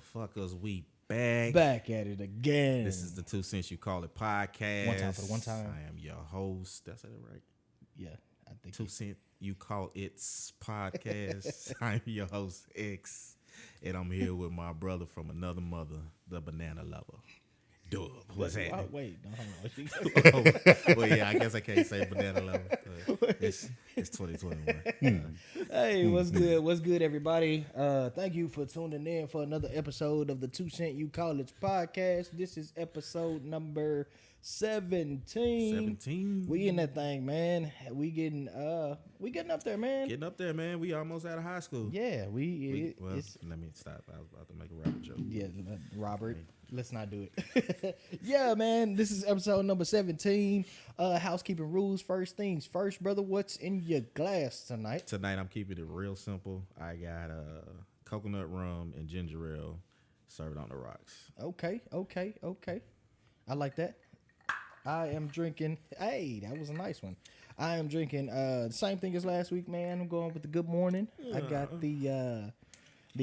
motherfuckers, we back. Back at it again. This is the 2 Cents You Call It podcast. One time for the one time. I am your host. Did I say that right? Yeah, I think 2 Cent You Call It's podcast. I'm your host, X. And I'm here with my brother from another mother, the banana lover. Dub. What's happening? Wait, no, hold on. Well, yeah, I guess I can't say banana lover. It's 2021. Hey, what's good? What's good, everybody? Thank you for tuning in for another episode of the 2 Cent You Call It podcast. This is episode number 17. 17. We in that thing, man. We getting up there, man. Getting up there, man. We almost out of high school. Yeah, Let me stop. I was about to make a rapper joke. Yeah, Robert, let's not do it. Yeah, man, this is episode number 17. Housekeeping rules. First things first, brother. What's in your glass tonight? Tonight, I'm keeping it real simple. I got coconut rum and ginger ale served on the rocks. Okay. I like that. I am drinking. Hey, that was a nice one. I am drinking the same thing as last week, man. I'm going with the Good Morning. I got the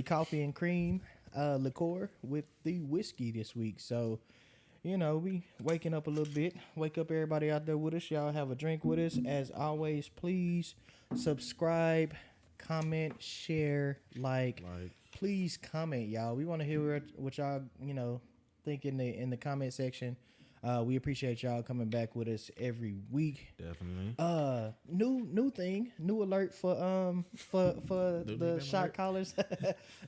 coffee and cream liqueur with the whiskey this week. So, you know, we waking up a little bit. Wake up everybody out there with us. Y'all have a drink with us. As always, please subscribe, comment, share, like. Please comment, y'all. We want to hear what y'all, think in the comment section. We appreciate y'all coming back with us every week. Definitely. New alert for the shot callers.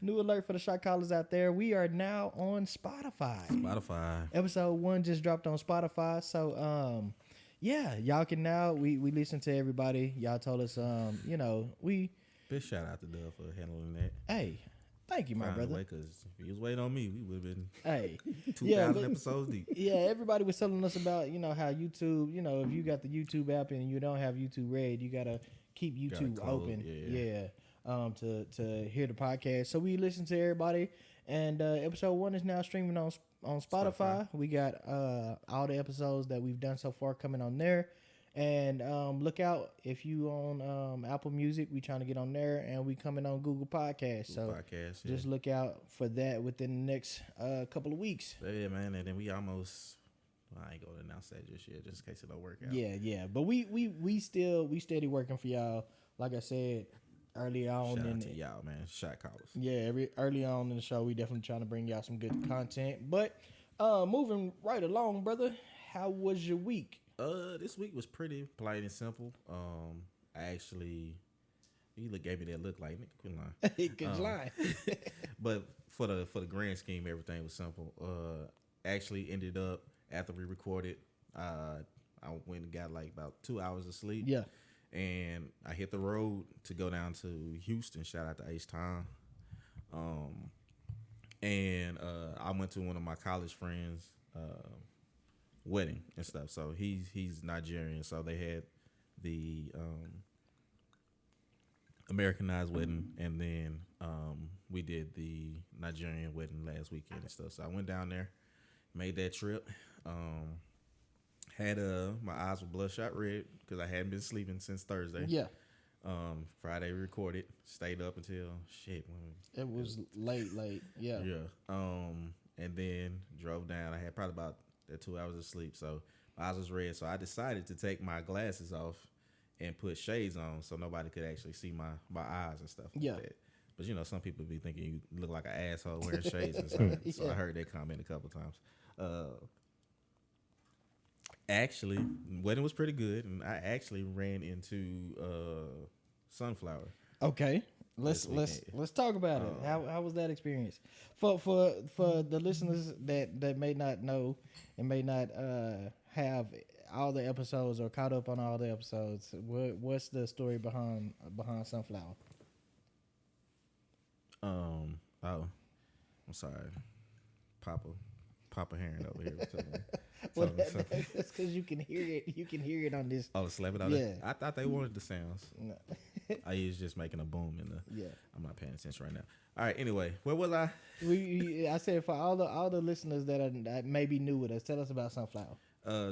New alert for the shot callers out there. We are now on Spotify. Episode 1 just dropped on Spotify. So yeah, y'all can now we listen to everybody. Y'all told us we Big shout out to Dub for handling that. Hey, thank you, my brother. Because if he was waiting on me, we would have been hey 2,000 episodes deep. Yeah, everybody was telling us about how YouTube. If you got the YouTube app and you don't have YouTube Red, you gotta keep YouTube open. To hear the podcast. So we listen to everybody, and episode 1 is now streaming on Spotify. We got all the episodes that we've done so far coming on there. And look out if you on Apple Music, we trying to get on there, and we coming on Google Podcasts. Just look out for that within the next couple of weeks. Yeah, man, and then we almost. I ain't gonna announce that just yet, just in case it don't work out. Yeah, but we steady working for y'all. Like I said early on, shout out to y'all, man. Shot callers. Yeah, early on in the show, we definitely trying to bring y'all some good content. But moving right along, brother, how was your week? This week was pretty plain and simple. You gave me that look like nigga, quit lying. Good line. But for the grand scheme, everything was simple. Actually ended up after we recorded, I went and got like about 2 hours of sleep. Yeah. And I hit the road to go down to Houston. Shout out to H-Town. And I went to one of my college friends' wedding and stuff. So he's Nigerian, so they had the Americanized wedding, and then we did the Nigerian wedding last weekend and stuff. So I went down there, made that trip. Had my eyes were bloodshot red because I hadn't been sleeping since Thursday. Yeah. Friday we recorded, stayed up until it was late. Yeah. And then drove down. I had probably about 2 hours of sleep, so my eyes was red. So I decided to take my glasses off and put shades on so nobody could actually see my eyes and stuff like that. But some people be thinking you look like an asshole wearing shades and stuff. So I heard that comment a couple times. Actually, wedding was pretty good, and I actually ran into Sunflower. Okay. Let's talk about it. How was that experience for the listeners that may not know and may not have all the episodes or caught up on all the episodes? What's the story behind Sunflower? I'm sorry, Papa Heron over here. Well, that's because you can hear it. You can hear it on this. Oh, the slapping out there? I thought they wanted the sounds. No. I was just making a boom in the. Yeah. I'm not paying attention right now. All right. Anyway, where was I? I said for all the listeners that may be new with us, tell us about Sunflower.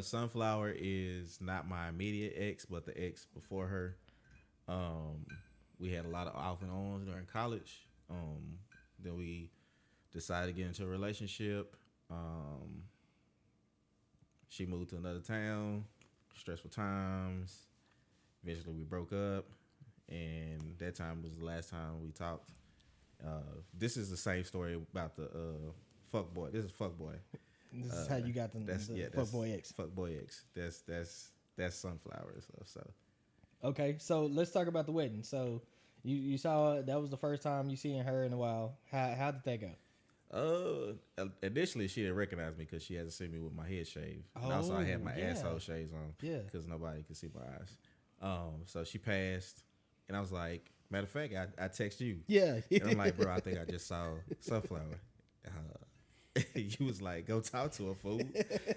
Sunflower is not my immediate ex, but the ex before her. We had a lot of off and ons during college. Then we decided to get into a relationship. She moved to another town, stressful times. Eventually, we broke up, and that time was the last time we talked. This is the same story about the fuck boy. This is fuck boy. This is how you got the fuckboy X. Fuckboy X. That's sunflower and stuff. So okay, so let's talk about the wedding. So you saw that was the first time you seen her in a while. How did that go? Initially she didn't recognize me because she hasn't seen me with my head shaved, and also I had my asshole shades on, because nobody could see my eyes. So she passed, and I was like, matter of fact, I text you, and I'm like, bro, I think I just saw sunflower. You was like, go talk to her, fool.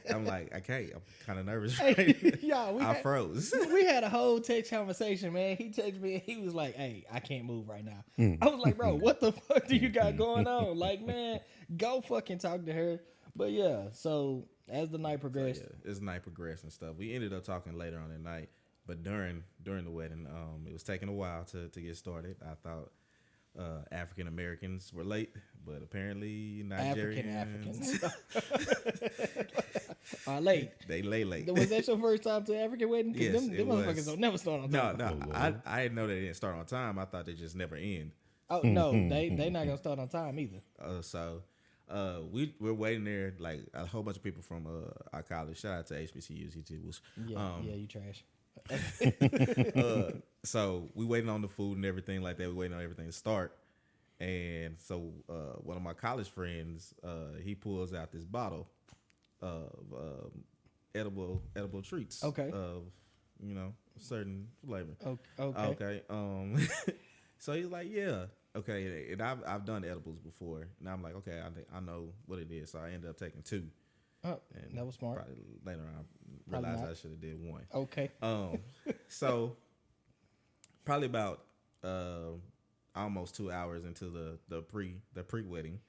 I'm like, I can't. I'm kind of nervous. Right? I froze. We had a whole text conversation, man. He texted me and he was like, hey, I can't move right now. I was like, bro, what the fuck do you got going on? Like, man, go fucking talk to her. But yeah, so as the night progressed. As the night progressed and stuff, we ended up talking later on at night. But during the wedding, it was taking a while to get started. I thought African Americans were late, but apparently Nigerians are late. They late. Was that your first time to African wedding? Yes, them motherfuckers don't never start on time. No, I didn't know they didn't start on time. I thought they just never end. Oh no, they not gonna start on time either. So we're waiting there, like a whole bunch of people from our college. Shout out to HBCUs. You trash. So we waiting on the food and everything like that. We waiting on everything to start, and so one of my college friends, he pulls out this bottle of edible treats. Okay. Of certain flavor. Okay. So he's like, yeah, okay, and I've done edibles before, and I'm like, okay, I know what it is. So I ended up taking 2. Oh, and that was smart. Probably later on, I realized I should have did 1. Okay. So probably about almost 2 hours into the pre wedding,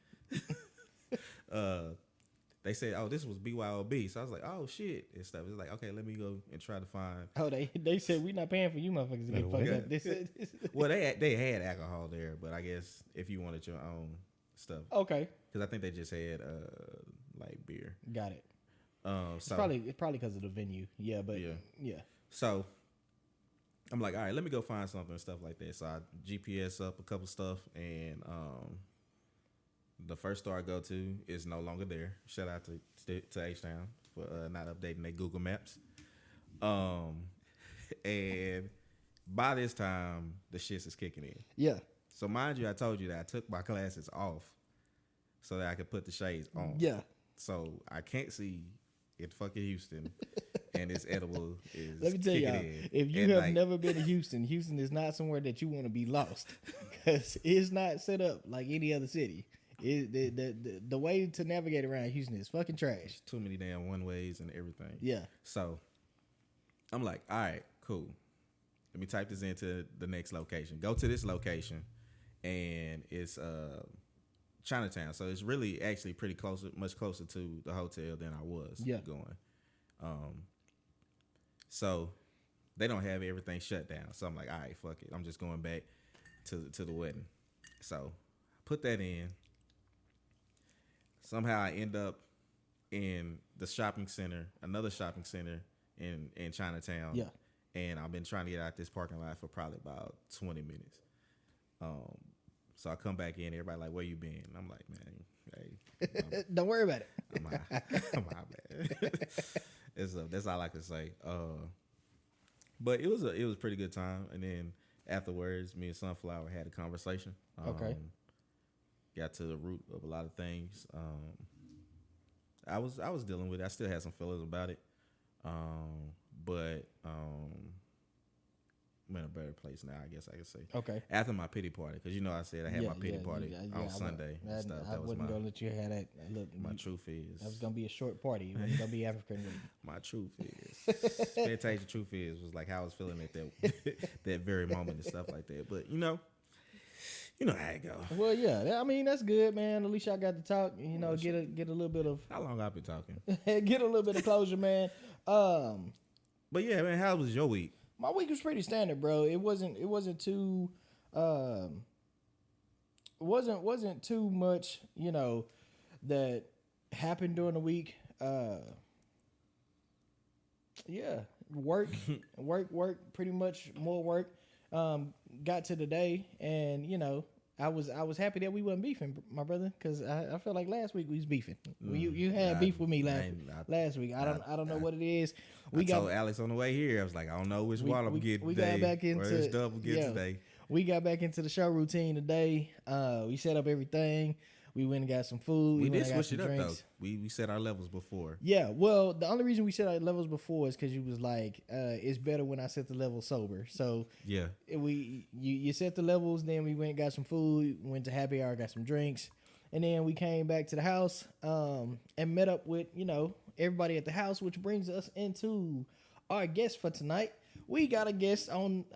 they said, "Oh, this was BYOB." So I was like, "Oh shit!" and stuff. It's like, okay, let me go and try to find. Oh, they said we not paying for you motherfuckers to get fucked up. They said, well, they had alcohol there, but I guess if you wanted your own stuff, okay, because I think they just had like beer. Got it. So it's probably because of the venue. Yeah, but yeah. So I'm like, all right, let me go find something and stuff like that. So I GPS up a couple stuff, and the first store I go to is no longer there. Shout out to H-Town for not updating their Google Maps. And by this time, the shits is kicking in. Yeah. So mind you, I told you that I took my glasses off so that I could put the shades on. Yeah. So I can't see in fucking Houston, and this edible is. Let me tell y'all, if you have never been to Houston, Houston is not somewhere that you want to be lost, because it's not set up like any other city. The way to navigate around Houston is fucking trash. Too many damn one ways and everything. Yeah. So I'm like, all right, cool. Let me type this into the next location. Go to this location, and it's Chinatown. So it's really actually pretty close, much closer to the hotel than I was going. So they don't have everything shut down. So I'm like, all right, fuck it. I'm just going back to the wedding. So put that in. Somehow I end up in the shopping center, another shopping center in Chinatown. Yeah. And I've been trying to get out this parking lot for probably about 20 minutes. So I come back in, everybody like, where you been? And I'm like, man, hey. Don't worry about it. I'm man. That's all I can say. But it was a pretty good time. And then afterwards, me and Sunflower had a conversation. Okay. Got to the root of a lot of things. I was dealing with it. I still had some feelings about it. But I'm in a better place now, I guess I could say. Okay. After my pity party, because I said I had my pity party on Sunday and stuff. I wasn't going to let you have that. Look, my truth is. That was going to be a short party. It wasn't going to be African. My truth is. Fantasia truth was like how I was feeling at that very moment and stuff like that. But, you know how it go. Well, yeah. I mean, that's good, man. At least y'all got to talk. Get a little bit of. How long I've been talking? Get a little bit of closure, man. But yeah, man, how was your week? My week was pretty standard, bro. It wasn't too. wasn't too much, that happened during the week. Yeah, work, work, pretty much more work. Got to the day, and I was happy that we wasn't beefing, my brother, because I felt like last week we was beefing. You had beef with me last week. I don't know what it is. I told Alex on the way here, I was like, I don't know which one I'm getting today. Got back into which stuff we get today. We got back into the show routine today. We set up everything. We went and got some food. We did switch it up though. We set our levels before. Yeah, well, the only reason we set our levels before is because you was like, it's better when I set the level sober. So yeah, you set the levels. Then we went and got some food. Went to happy hour, got some drinks, and then we came back to the house and met up with everybody at the house, which brings us into our guest for tonight. We got a guest on.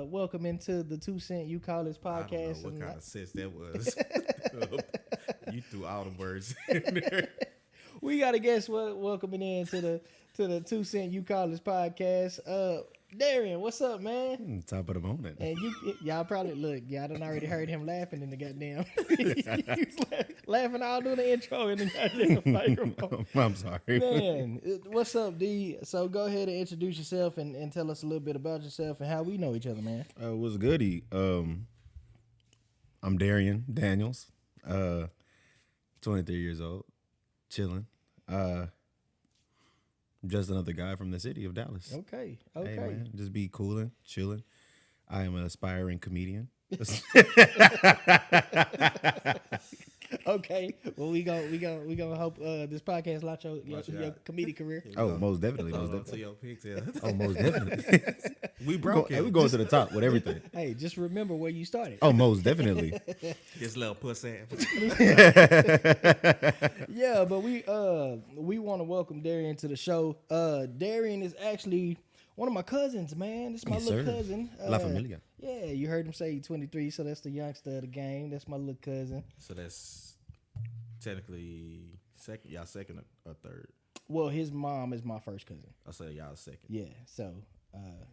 Welcome into the 2 Cent You Call This podcast. I don't know what kind of sense that was. You threw all the words in there. We got a guest welcoming in to the 2 Cent You Call This podcast. Darian, what's up, man? Top of the morning. And y'all probably y'all done already heard him laughing in the goddamn. He was laughing all doing the intro in the goddamn microphone. I'm sorry, man. What's up, D? So go ahead and introduce yourself and tell us a little bit about yourself and how we know each other, man. What's goody? I'm Darian Daniels, 23 years old, chilling. Just another guy from the city of Dallas. Okay. Hey, man, just be cooling, chilling. I am an aspiring comedian. Okay. Well, we gonna hope this podcast launch your comedic career. Oh, most definitely. Most definitely. Your picks, yeah. Oh, most definitely. We broke it. We going to the top with everything. Hey, just remember where you started. Oh, most definitely. This little pussy. Yeah, but we want to welcome Darian to the show. Darian is actually one of my cousins, man. This is my little cousin. La Familia. Yeah, you heard him say 23, so that's the youngster of the game. That's my little cousin. So that's technically second. Y'all second or third? Well, his mom is my first cousin. I'll say y'all second. Yeah, so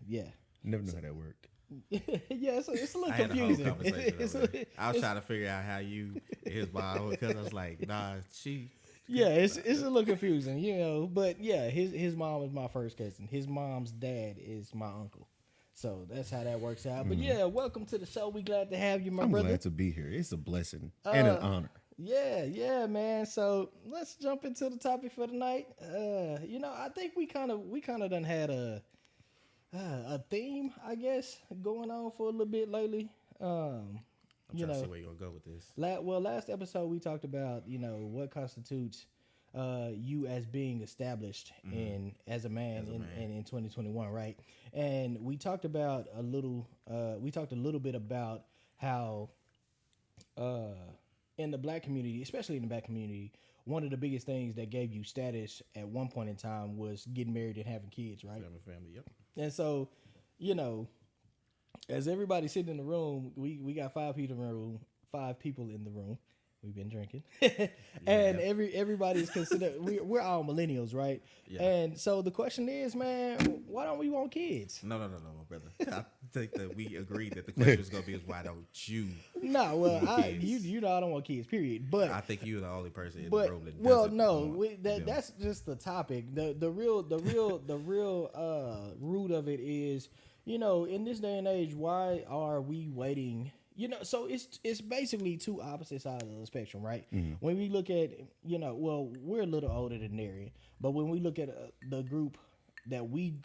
yeah. Never know how that worked. Yeah, it's a little I had confusing. a whole conversation I was trying to figure out how you and his mom, because I was like, nah, she. Yeah, it's a little confusing, but yeah, his mom is my first cousin. His mom's dad is my uncle. So that's how that works out. But yeah, welcome to the show. We glad to have you, my brother. I'm glad to be here. It's a blessing and an honor. Yeah, man. So let's jump into the topic for tonight. I think we kind of done had a theme, I guess, going on for a little bit lately. I'm trying to see where you're gonna go with this. Last episode we talked about, what constitutes you as being established as a man in 2021, right? And we talked about a little bit about how in the black community, especially in the black community, one of the biggest things that gave you status at one point in time was getting married and having kids, right? Family, yep. And so, as everybody sitting in the room, we got 5 people in the room. We've been drinking, and everybody's considered. We're all millennials, right? Yeah. And so the question is, man, why don't we want kids? No, my brother. I think that we agreed that the question is gonna be is why don't you? No, well, I don't want kids. Period. But I think you're the only person in the room that. Well, no, that's just the topic. The real root of it is, in this day and age, why are we waiting? So it's basically two opposite sides of the spectrum, right? Mm-hmm. When we look at, we're a little older than Darian, but when we look at the group that we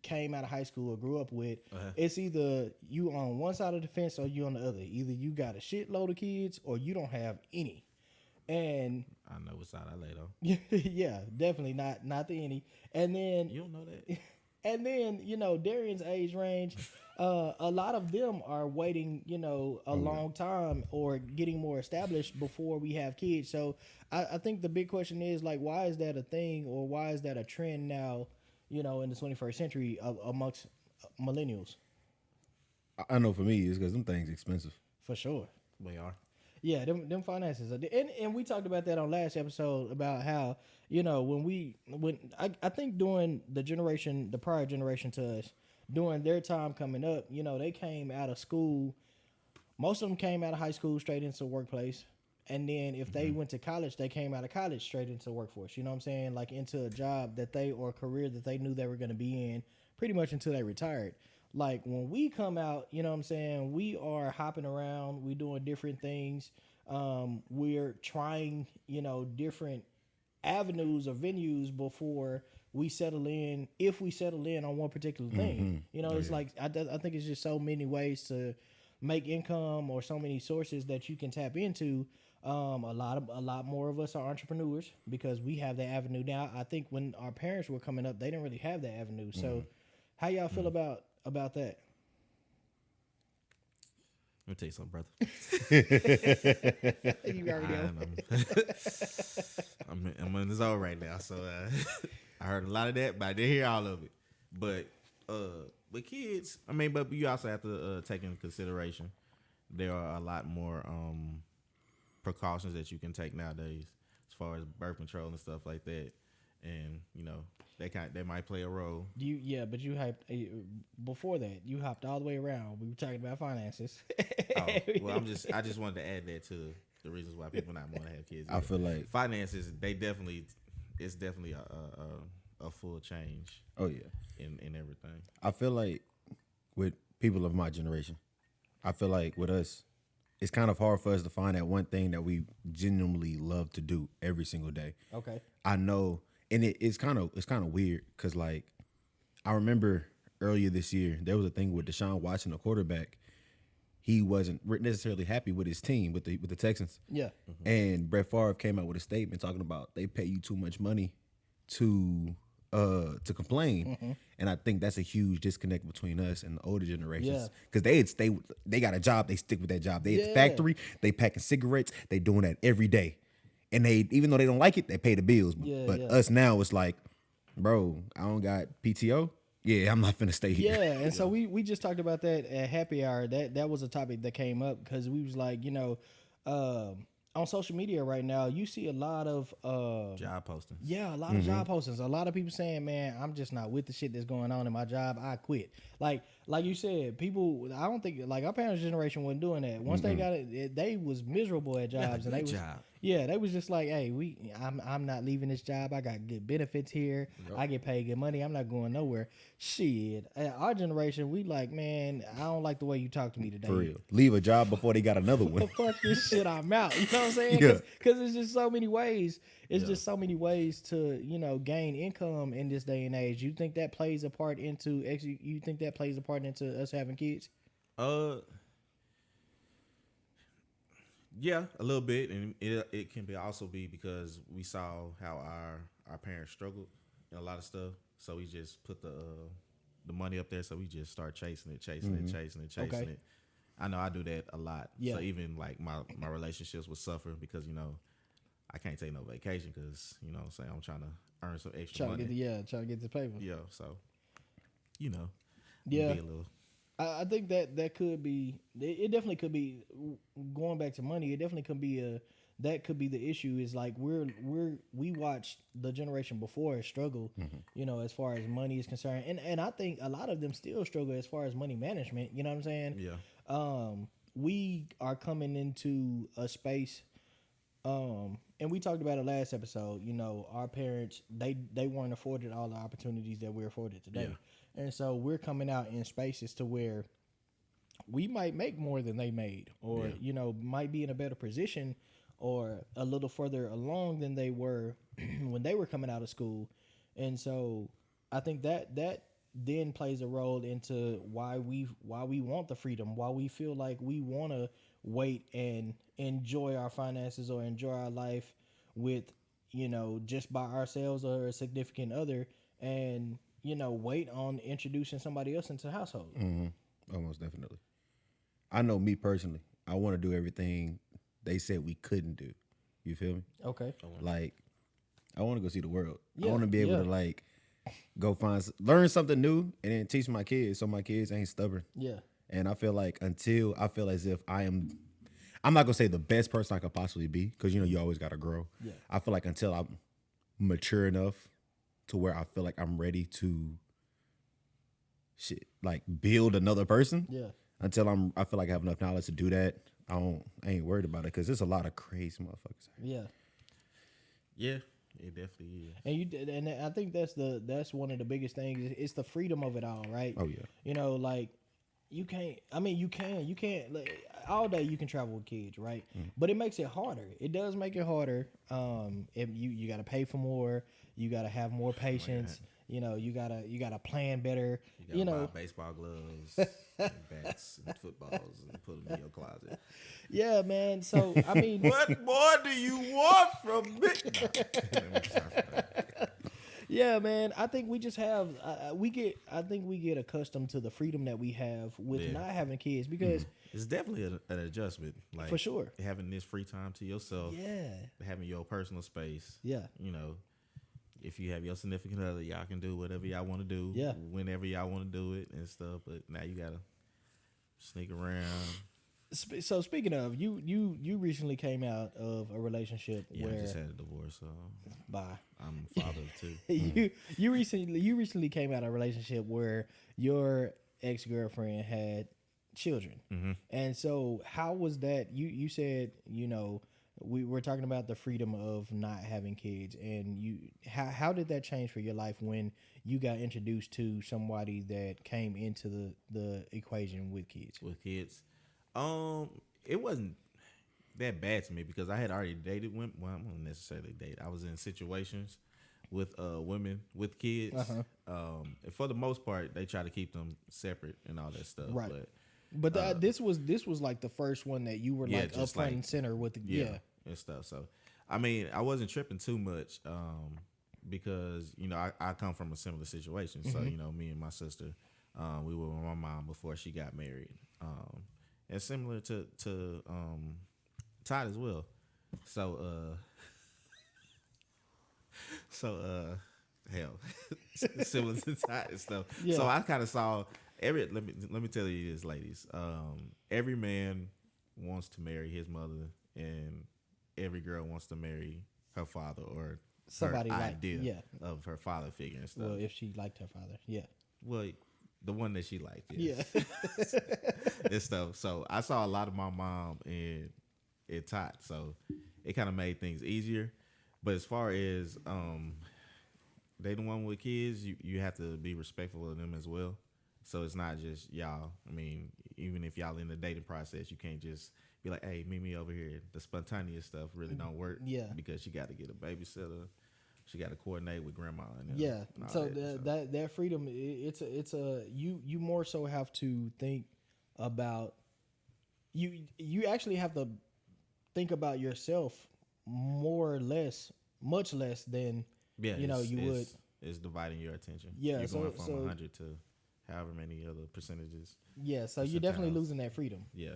came out of high school or grew up with, it's either you on one side of the fence or you on the other. Either you got a shitload of kids or you don't have any. And I know what side I laid on. Yeah, definitely not the any. And then you don't know that. And then, Darian's age range, a lot of them are waiting, a long time or getting more established before we have kids. So I think the big question is, like, why is that a thing, or why is that a trend now, in the 21st century amongst millennials? I know for me, it's because them things expensive. For sure. They are. Yeah, them finances are, and we talked about that on last episode about how, when I think during the prior generation to us, during their time coming up, they came out of school most of them came out of high school straight into the workplace. And then if they went to college, they came out of college straight into the workforce. You know what I'm saying? Like into a job that they or a career that they knew they were going to be in pretty much until they retired. Like when we come out, you know what I'm saying? We are hopping around. We doing different things. We're trying, different avenues or venues before we settle in. If we settle in on one particular thing, it's like I think it's just so many ways to make income or so many sources that you can tap into. A lot more of us are entrepreneurs because we have that avenue now. I think when our parents were coming up, they didn't really have that avenue. So, how y'all feel about that? Let me tell you something, brother. You already know. I'm in the zone right now, so I heard a lot of that, but I didn't hear all of it. But with kids, but you also have to take into consideration there are a lot more precautions that you can take nowadays as far as birth control and stuff like that, and they might play a role. But you hyped before that. You hopped all the way around. We were talking about finances. Well, I just wanted to add that to the reasons why people not want to have kids. I feel like finances, it's definitely a full change. Oh yeah, in everything. I feel like with people of my generation, I feel like with us, it's kind of hard for us to find that one thing that we genuinely love to do every single day. Okay. I know, and it's kind of weird because like I remember earlier this year there was a thing with Deshaun Watson, the quarterback. He wasn't necessarily happy with his team with the Texans. Yeah. And Brett Favre came out with a statement talking about they pay you too much money to complain, and I think that's a huge disconnect between us and the older generations because they got a job, they stick with that job. They at the factory, they packing cigarettes, they doing that every day, and they even though they don't like it, they pay the bills. But us now, it's like, bro, I don't got PTO. Yeah, I'm not finna stay here. Yeah, and so we just talked about that at happy hour. That was a topic that came up because we was like, on social media right now, you see a lot of job postings. Yeah, a lot of job postings. A lot of people saying, "Man, I'm just not with the shit that's going on in my job. I quit." Like you said, people. I don't think like our parents' generation wasn't doing that. Once they got it, they was miserable at jobs, and they was they was just like, "Hey, I'm not leaving this job. I got good benefits here. Yep. I get paid good money. I'm not going nowhere." Shit, our generation, we like, man, I don't like the way you talk to me today. For real, leave a job before they got another one. Fuck this shit, I'm out. You know what I'm saying? Because it's just so many ways. It's just so many ways to gain income in this day and age. You think that plays a part into You think that plays a part into us having kids? Yeah, a little bit, and it can also be because we saw how our parents struggled in a lot of stuff, so we just put the money up there, so we just start chasing it. Okay. I know I do that a lot. Yeah. So even like my relationships would suffer because I can't take no vacation because what I'm saying, I'm trying to earn some extra money. Trying to get the paper. Yeah, so Yeah. Be a little. I think that could be. It definitely could be going back to money. It definitely could be that could be the issue. Is like we watched the generation before struggle, as far as money is concerned, and I think a lot of them still struggle as far as money management. You know what I'm saying? Yeah. We are coming into a space, and we talked about it last episode. Our parents they weren't afforded all the opportunities that we're afforded today. Yeah. And so we're coming out in spaces to where we might make more than they made, or might be in a better position, or a little further along than they were when they were coming out of school. And so I think that then plays a role into why we want the freedom, why we feel like we want to wait and enjoy our finances or enjoy our life with just by ourselves or a significant other, and wait on introducing somebody else into the household. Almost definitely. I know me personally, I want to do everything they said we couldn't do. You feel me? Okay. Like, I want to go see the world. Yeah, I want to be able to like go learn something new and then teach my kids so my kids ain't stubborn. Yeah. And I feel like until I feel as if I'm not gonna say the best person I could possibly be, because you always gotta grow. Yeah. I feel like until I'm mature enough to where I feel like I'm ready to like build another person. Yeah. until I feel like I have enough knowledge to do that, I ain't worried about it because there's a lot of crazy motherfuckers. Yeah. Yeah, it definitely is. And and I think that's one of the biggest things. It's the freedom of it all, right? Oh, yeah. You know, like you can't. I mean, you can't. Like, all day you can travel with kids, right? But it makes it harder. It does make it harder. If you got to pay for more, you got to have more patience. You know, you gotta plan better. You gotta know, buy baseball gloves, and bats, and footballs, and put them in your closet. yeah, man. So I mean, What more do you want from me? yeah, man. I think we just have I think we get accustomed to the freedom that we have with not having kids because It's definitely an adjustment. Like for sure, having this free time to yourself. yeah, Having your personal space. yeah. You know, if you have your significant other, y'all can do whatever y'all want to do. Yeah. Whenever y'all want to do it and stuff. But now you gotta sneak around. So speaking of you recently came out of a relationship Yeah, where I just had a divorce, so bye. I'm a father of two. you recently came out of a relationship where your ex-girlfriend had children. And so how was that? You said, you know, we were talking about the freedom of not having kids, and how did that change for your life when you got introduced to somebody that came into the equation with kids? With kids, it wasn't that bad to me because I had already dated women. Well, I don't necessarily date. I was in situations with women with kids. And for the most part, they try to keep them separate and all that stuff. Right. But this was like the first one that you were like up front and center with the and stuff. So, I mean, I wasn't tripping too much because you know I come from a similar situation. So you know, me and my sister, we were with my mom before she got married, and similar to Todd as well. So hell, similar to Todd and stuff. Yeah. So I kind of saw. Let me tell you this, ladies. Every man wants to marry his mother, and every girl wants to marry her father or Somebody her like- idea yeah. of her father figure and stuff. well, if she liked her father, yeah. Well, the one that she liked, Yeah. and stuff. So I saw a lot of my mom and Tot, so it kind of made things easier. But as far as dating one with kids, you have to be respectful of them as well. So it's not just y'all. I mean, even if y'all in the dating process, you can't just be like, "Hey, meet me over here." The spontaneous stuff really don't work. Yeah. Because she got to get a babysitter. She got to coordinate with grandma. And Yeah. and all So that. that freedom, it's a you more so have to think about you actually have to think about yourself more or less, much less than Yeah, you know you would. It's dividing your attention. Yeah, you're so- going from so- 100 to however many other percentages. Yeah. So you're definitely losing that freedom. Yeah,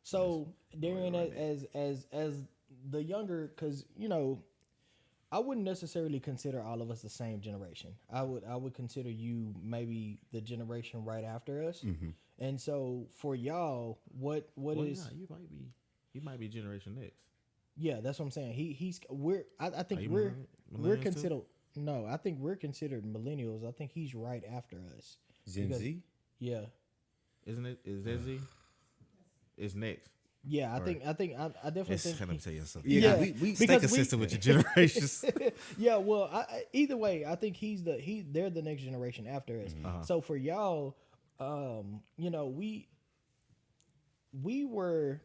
So Darian, right. as the younger, because you know, I wouldn't necessarily consider all of us the same generation. I would consider you maybe the generation right after us. And so for y'all, what Well, is? nah, you might be Generation X. Yeah, that's what I'm saying. I think Are you we're millennials too? considered. No, I think we're considered millennials. I think he's right after us. Gen Because- Z? Yeah. Isn't it? Is that Z? It's next. Yeah, I definitely It's think. kind of tell you something. Yeah, we stay because consistent with your generations. Yeah, well, either way, I think they're the next generation after us. So for y'all, you know, we were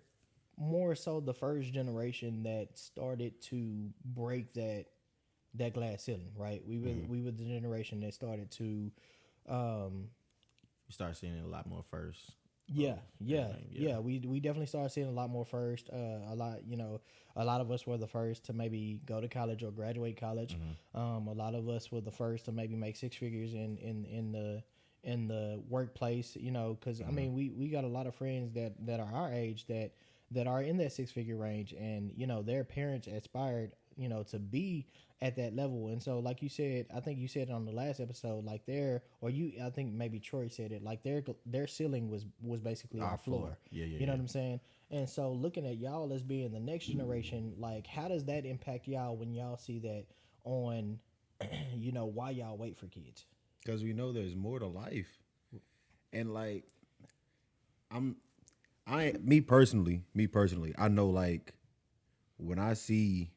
more so the first generation that started to break that glass ceiling, right? We were the generation that started to, You start seeing it a lot more first. yeah. everything, We definitely started seeing a lot more first. A lot of us were the first to maybe go to college or graduate college. A lot of us were the first to maybe make six figures in the workplace. You know, because I mean, we got a lot of friends that are our age that are in that six figure range, and you know, their parents aspired, you know, to be at that level. And so, like you said, I think you said it on the last episode, like I think maybe Troy said it, like their ceiling was basically our floor. Yeah. You know what I'm saying? And so looking at y'all as being the next generation, like how does that impact y'all when y'all see that on, you know, why y'all wait for kids? Because we know there's more to life. And like, Me personally, I know like when I see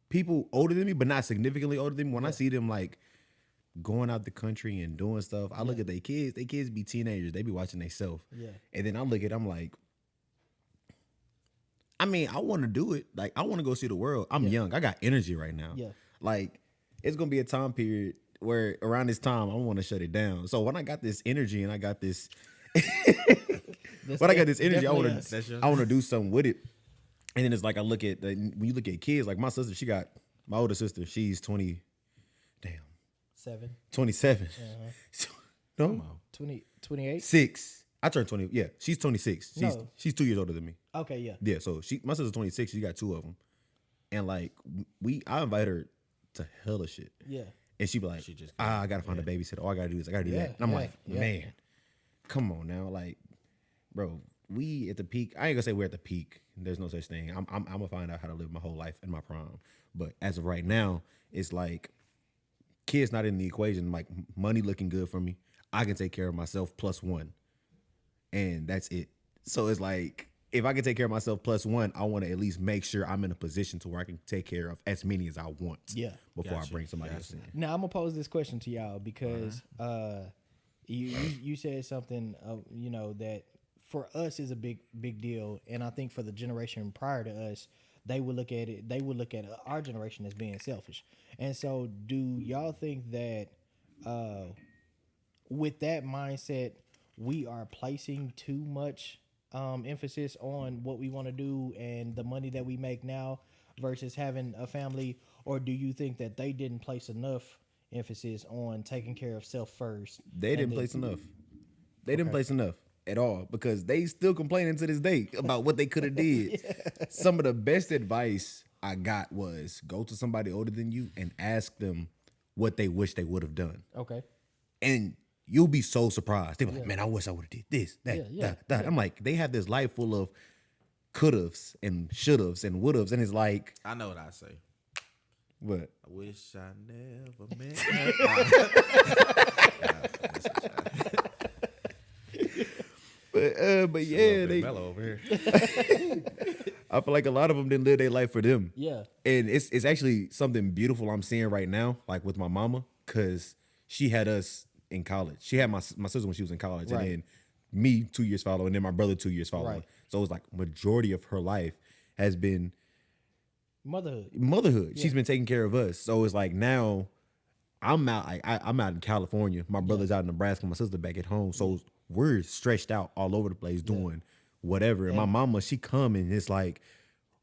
people older than me, but not significantly older than me, when I see them like going out the country and doing stuff, I look at their kids. Their kids be teenagers. They be watching themselves. Yeah. And then I look at them like, I mean, I want to do it. Like, I want to go see the world. I'm young. I got energy right now. Yeah. Like, it's going to be a time period where around this time, I want to shut it down. So when I got this energy and I got this, when I got this energy, I want to do something with it. And then it's like, I look at, when you look at kids, like my sister, my older sister, she's 27. No? 28? 6. I turned 20. Yeah, she's 26. She's 2 years older than me. Okay, yeah. Yeah, so my sister's 26. She got 2 of them, and like I invite her to hella shit. Yeah. And she be like, I gotta find a babysitter. Oh, I gotta do this. I gotta do that. And I'm like, man, come on now, like, bro, we at the peak. I ain't gonna say we're at the peak. There's no such thing. I'm gonna find out how to live my whole life in my prime. But as of right now, it's like kids not in the equation. Like money looking good for me. I can take care of myself +1. And that's it. So it's like, if I can take care of myself +1, I want to at least make sure I'm in a position to where I can take care of as many as I want. Yeah. Before I bring somebody else in. Now I'm gonna pose this question to y'all because you said something that for us is a big deal, and I think for the generation prior to us, they would look at our generation as being selfish. And so, do y'all think that with that mindset, we are placing too much emphasis on what we want to do and the money that we make now versus having a family? Or do you think that they didn't place enough emphasis on taking care of self first? They didn't place enough. They didn't place enough at all, because they still complaining to this day about what they could have did. Some of the best advice I got was go to somebody older than you and ask them what they wish they would have done. Okay. And you'll be so surprised. They'll be like, man, I wish I would have did this, that. I'm like, they have this life full of could'ves and should'ves and would'ves, and it's like, I know what I say. What? I wish I never met. But yeah, they. Mellow over here. I feel like a lot of them didn't live their life for them. Yeah. And it's actually something beautiful I'm seeing right now, like with my mama, because she had us in college. She had my sister when she was in college, Right. and then me 2 years following, and then my brother 2 years following. Right. So it was like majority of her life has been Motherhood. She's been taking care of us. So it's like now I'm out. I'm out in California. My brother's out in Nebraska. My sister back at home. So we're stretched out all over the place doing whatever. And my mama, she come and it's like,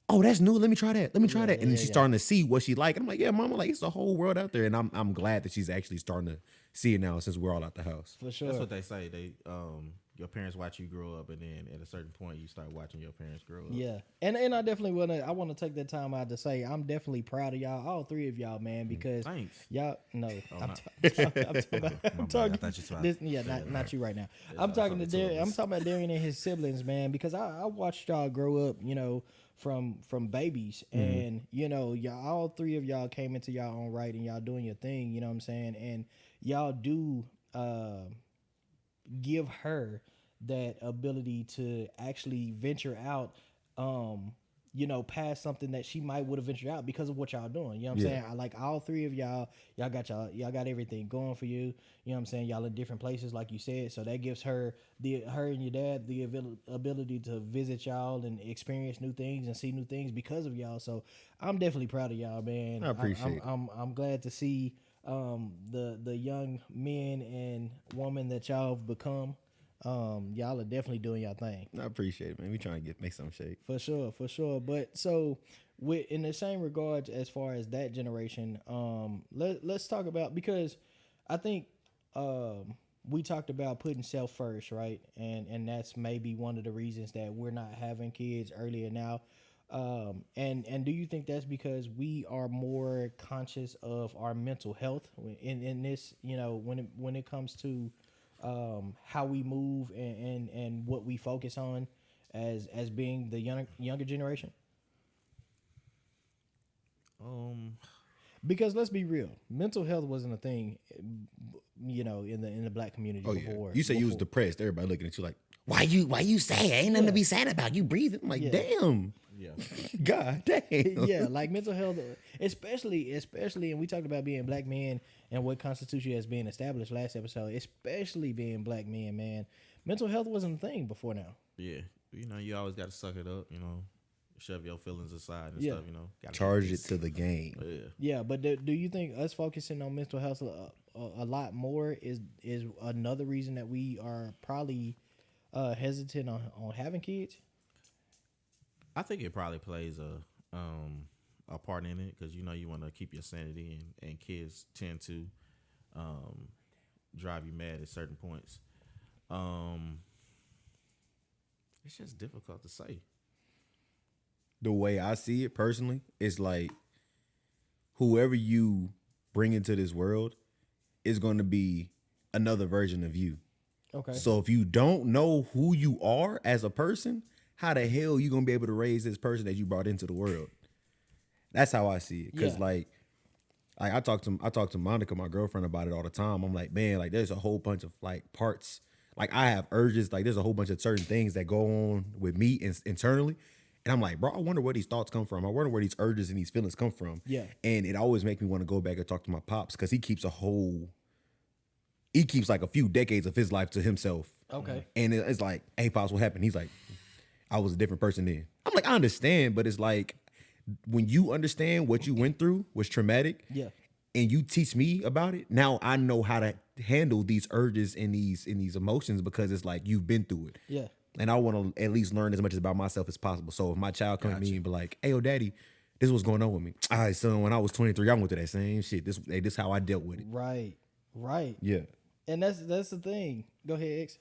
oh, that's new. Let me try that. Let me try that. And then she's starting to see what she like. And I'm like, yeah, mama, like it's a whole world out there. And I'm glad that she's actually starting to see it now since we're all out the house. For sure. That's what they say. They your parents watch you grow up, and then at a certain point, you start watching your parents grow up. Yeah, and I definitely want to take that time out to say I'm definitely proud of y'all, all three of y'all, man, because Thanks. y'all I'm My talking. bad. I thought you tried. Not you right now. I'm talking to Darian. I'm talking about Darian and his siblings, man, because I watched y'all grow up, from babies, and y'all, all three of y'all came into y'all own right, and y'all doing your thing. You know what I'm saying? And y'all do give her that ability to actually venture out, past something that she might would have ventured out because of what y'all doing. You know what I'm saying? I like all three of y'all got everything going for you. You know what I'm saying? Y'all in different places, like you said. So that gives her and your dad the ability to visit y'all and experience new things and see new things because of y'all. So I'm definitely proud of y'all, man. I appreciate it. I'm glad to see the young men and women that y'all have become. Y'all are definitely doing y'all thing. I appreciate it, man. We trying to make something shake. For sure. But so in the same regards as far as that generation, let's talk about, because I think we talked about putting self first, right? And that's maybe one of the reasons that we're not having kids earlier now. And do you think that's because we are more conscious of our mental health in this, when it comes to how we move and what we focus on as being the younger generation? Because let's be real, mental health wasn't a thing, in the black community before. You say you was depressed. Everybody looking at you like, why you sad? Ain't nothing to Yeah. be sad about. You breathing. I'm like, Yeah. damn. Yeah. God damn. Yeah, like mental health, especially, and we talked about being black men and what constitutes you as being established last episode, especially being black men, man. Mental health wasn't a thing before now. Yeah. You know, you always got to suck it up, you know, shove your feelings aside and Yeah. stuff, you know. Gotta Charge keep it to the game. Yeah. Yeah, but do you think us focusing on mental health a lot more is another reason that we are probably hesitant on having kids? I think it probably plays a part in it because, you know, you want to keep your sanity and kids tend to drive you mad at certain points. It's just difficult to say. The way I see it personally, it's like whoever you bring into this world is going to be another version of you. Okay. So if you don't know who you are as a person, how the hell are you going to be able to raise this person that you brought into the world? That's how I see it. Because Yeah. like I talk to Monica, my girlfriend, about it all the time. I'm like, man, like there's a whole bunch of like parts. Like I have urges. Like there's a whole bunch of certain things that go on with me internally. And I'm like, bro, I wonder where these thoughts come from. I wonder where these urges and these feelings come from. Yeah. And it always makes me want to go back and talk to my pops because he keeps like a few decades of his life to himself. Okay. And it's like, hey, pops, what happened? He's like, I was a different person then. I'm like, I understand, but it's like when you understand what you went through was traumatic. Yeah. And you teach me about it, now I know how to handle these urges and these emotions because it's like you've been through it. Yeah. And I want to at least learn as much about myself as possible. So if my child comes to me and be like, hey, yo, daddy, this is what's going on with me. All right, son, when I was 23, I went through that same shit. This is how I dealt with it. Right. Right. Yeah. And that's the thing. Go ahead, X.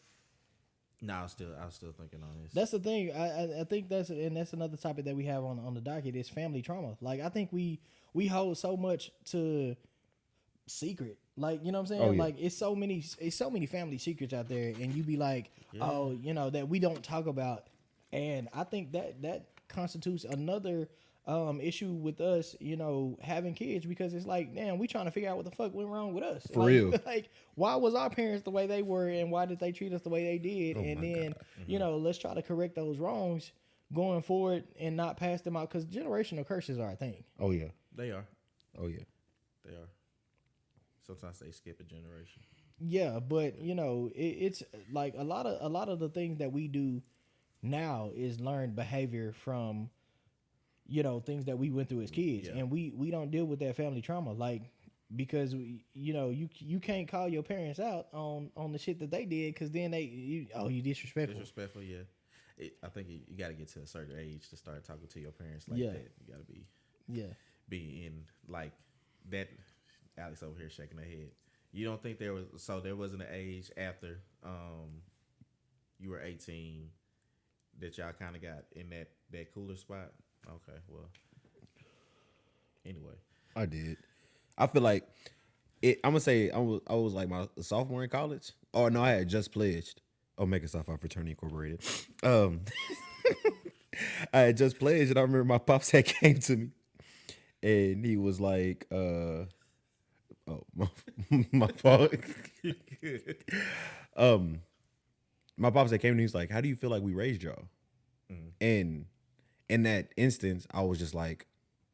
No, I was still thinking on this. That's the thing. I think that's another topic that we have on the docket is family trauma. Like I think we hold so much to secret. Like, you know what I'm saying? Oh, yeah. Like it's so many family secrets out there, and you be like, oh, you know, that we don't talk about. And I think that constitutes another issue with us, you know, having kids, because it's like, damn, we trying to figure out what the fuck went wrong with us. For like, real. Like, why was our parents the way they were, and why did they treat us the way they did? And then, you know, let's try to correct those wrongs going forward and not pass them out, because generational curses are a thing. Oh, yeah. They are. Oh, yeah. They are. Sometimes they skip a generation. Yeah, but you know, it's like a lot of the things that we do now is learned behavior from, you know, things that we went through as kids, Yeah. and we don't deal with that family trauma, like, because you know, you can't call your parents out on the shit that they did, because then you disrespectful. Disrespectful, yeah. I think you got to get to a certain age to start talking to your parents like Yeah. that. You got to be in like that. Alex over here shaking her head. You don't think there wasn't an age after you were 18 that y'all kind of got in that cooler spot? Okay, well, anyway. I did. I feel like it. I'm gonna say I was like my sophomore in college. Oh no, I had just pledged. Omega Psi Phi Fraternity Incorporated. I had just pledged, and I remember my pops had came to me, and he was like, "Oh, my fault." My pops had came to me. He's like, "How do you feel like we raised y'all?" And in that instance, I was just like,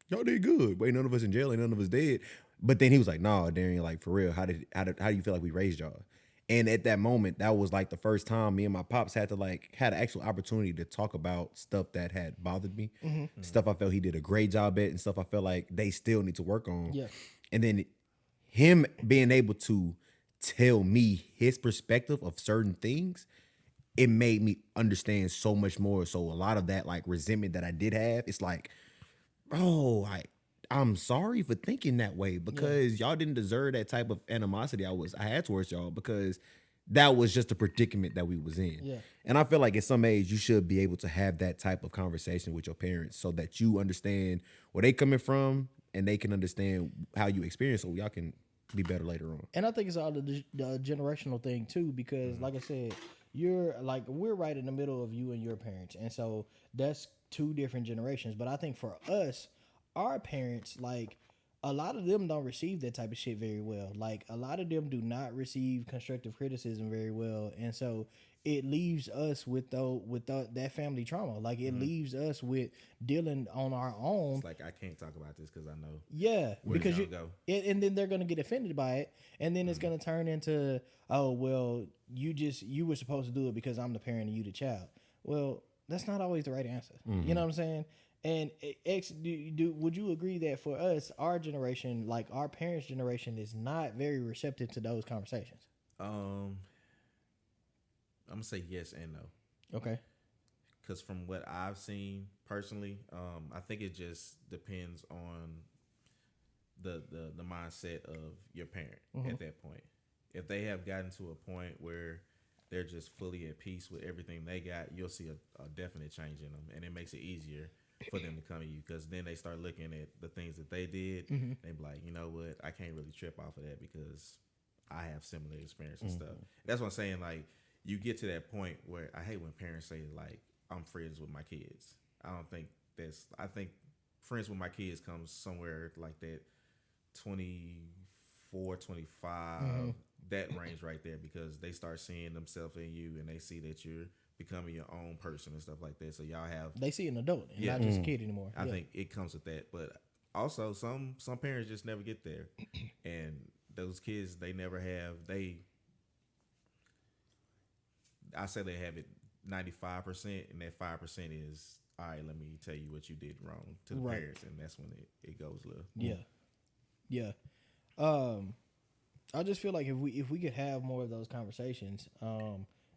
y'all did good. Wait, none of us in jail, ain't none of us dead. But then he was like, nah, Darian, like for real, how do you feel like we raised y'all? And at that moment, that was like the first time me and my pops had an actual opportunity to talk about stuff that had bothered me, stuff I felt he did a great job at, and stuff I felt like they still need to work on. Yeah. And then him being able to tell me his perspective of certain things, it made me understand so much more. So a lot of that like resentment that I did have, it's like, bro, I'm sorry for thinking that way, because y'all didn't deserve that type of animosity I had towards y'all, because that was just a predicament that we was in. Yeah. And I feel like at some age you should be able to have that type of conversation with your parents so that you understand where they coming from and they can understand how you experience, so y'all can be better later on. And I think it's all the generational thing too, because like I said, we're right in the middle of you and your parents, and so that's two different generations. But I think for us, our parents, like a lot of them don't receive that type of shit very well. Like a lot of them do not receive constructive criticism very well, and so it leaves us with that family trauma. Like it leaves us with dealing on our own. It's like I can't talk about this because I know. Yeah, Where because it's gonna and then they're gonna get offended by it, and then it's gonna turn into, oh well, you were supposed to do it because I'm the parent and you the child. Well, that's not always the right answer. You know what I'm saying? And would you agree that for us, our generation, like our parents' generation, is not very receptive to those conversations? I'm gonna say yes and no. Okay. Because from what I've seen personally, I think it just depends on the mindset of your parent at that point. If they have gotten to a point where they're just fully at peace with everything they got, you'll see a definite change in them, and it makes it easier for them to come to you because then they start looking at the things that they did. They be like, you know what, I can't really trip off of that because I have similar experience and stuff. That's what I'm saying. Like, you get to that point where I hate when parents say like, I'm friends with my kids. I think friends with my kids comes somewhere like that 24, 25, that range right there, because they start seeing themselves in you and they see that you're becoming your own person and stuff like that. So y'all have, They see an adult and not just a kid anymore. I think it comes with that. But also some parents just never get there. And those kids, they never have, I say they have it 95%, and that 5% is, all right, let me tell you what you did wrong to the parents, and that's when it goes a little. Yeah. I just feel like if we could have more of those conversations,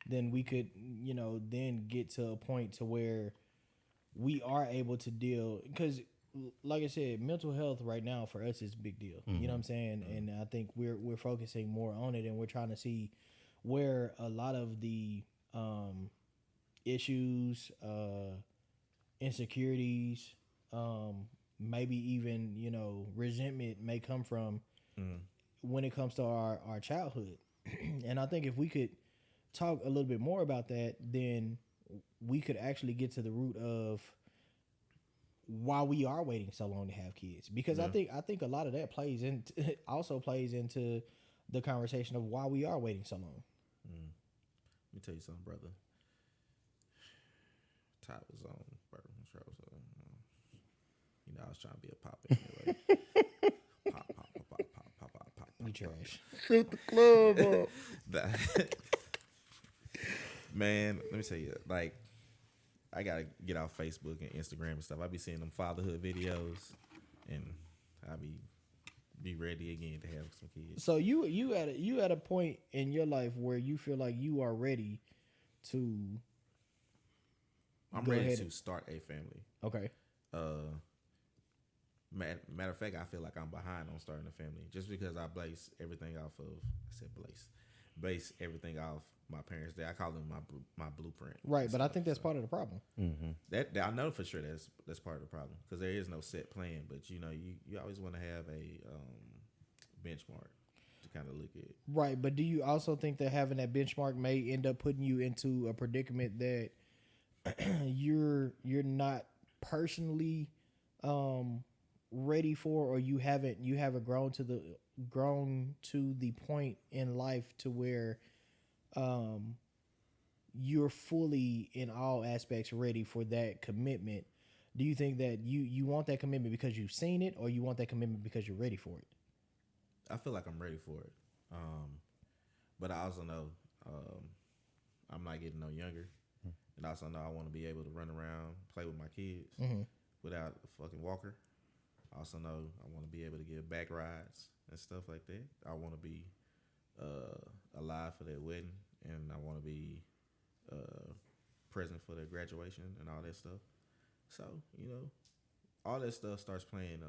then we could, then get to a point to where we are able to deal, because like I said, mental health right now for us is a big deal. You know what I'm saying? And I think we're focusing more on it, and we're trying to see where a lot of the issues, insecurities, maybe even, resentment may come from when it comes to our childhood. And I think if we could talk a little bit more about that, then we could actually get to the root of why we are waiting so long to have kids. Because I think a lot of that also plays into the conversation of why we are waiting so long. Let me tell you something, brother. Top was on Bourbon Show, so I was trying to be a pop anyway. Pop. You trash. Shoot the club up. Man, let me tell you, like, I gotta get off Facebook and Instagram and stuff. I be seeing them fatherhood videos, and I be ready again to have some kids. So you at a point in your life where you feel like you are ready to. I'm ready to start a family. Okay. Matter of fact, I feel like I'm behind on starting a family just because I base everything off my parents' day. I call them my blueprint. Right, but I think that's part of the problem. That I know for sure that's part of the problem, because there is no set plan. But you always want to have a benchmark to kind of look at. Right, but do you also think that having that benchmark may end up putting you into a predicament that you're not personally ready for, or you haven't grown to the point in life to where you're fully in all aspects ready for that commitment? Do you think that you want that commitment because you've seen it, or you want that commitment because you're ready for it? I feel like I'm ready for it, but I also know I'm not getting no younger. And I also know I want to be able to run around, play with my kids without a fucking walker. I also know I want to be able to give back rides and stuff like that. I want to be alive for their wedding, and I want to be present for their graduation and all that stuff. So, all that stuff starts playing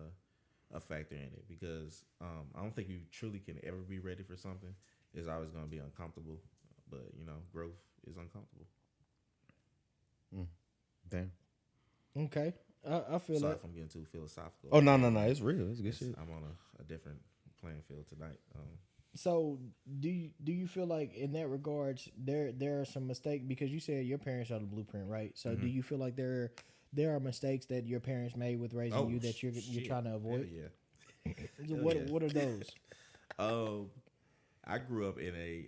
a factor in it, because I don't think you truly can ever be ready for something. It's always going to be uncomfortable, but, growth is uncomfortable. Damn. Okay, I feel Sorry that. if I'm getting too philosophical. Oh no, it's real. It's good shit. I'm on a different playing field tonight. So do you feel like in that regards there are some mistakes, because you said your parents are the blueprint, right? So do you feel like there are mistakes that your parents made with raising you that you're trying to avoid? Hell What are those? I grew up in I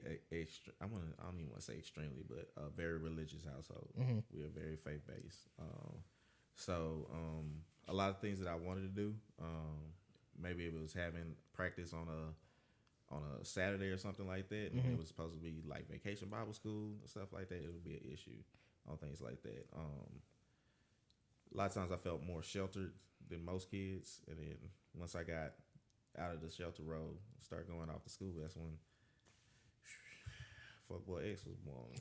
don't even want to say extremely, but a very religious household. We are very faith based. So a lot of things that I wanted to do, maybe it was having practice on a Saturday or something like that. It was supposed to be like vacation Bible school and stuff like that. It would be an issue on things like that. A lot of times I felt more sheltered than most kids, and then once I got out of the shelter role, start going off to school, that's when fuckboy X was born.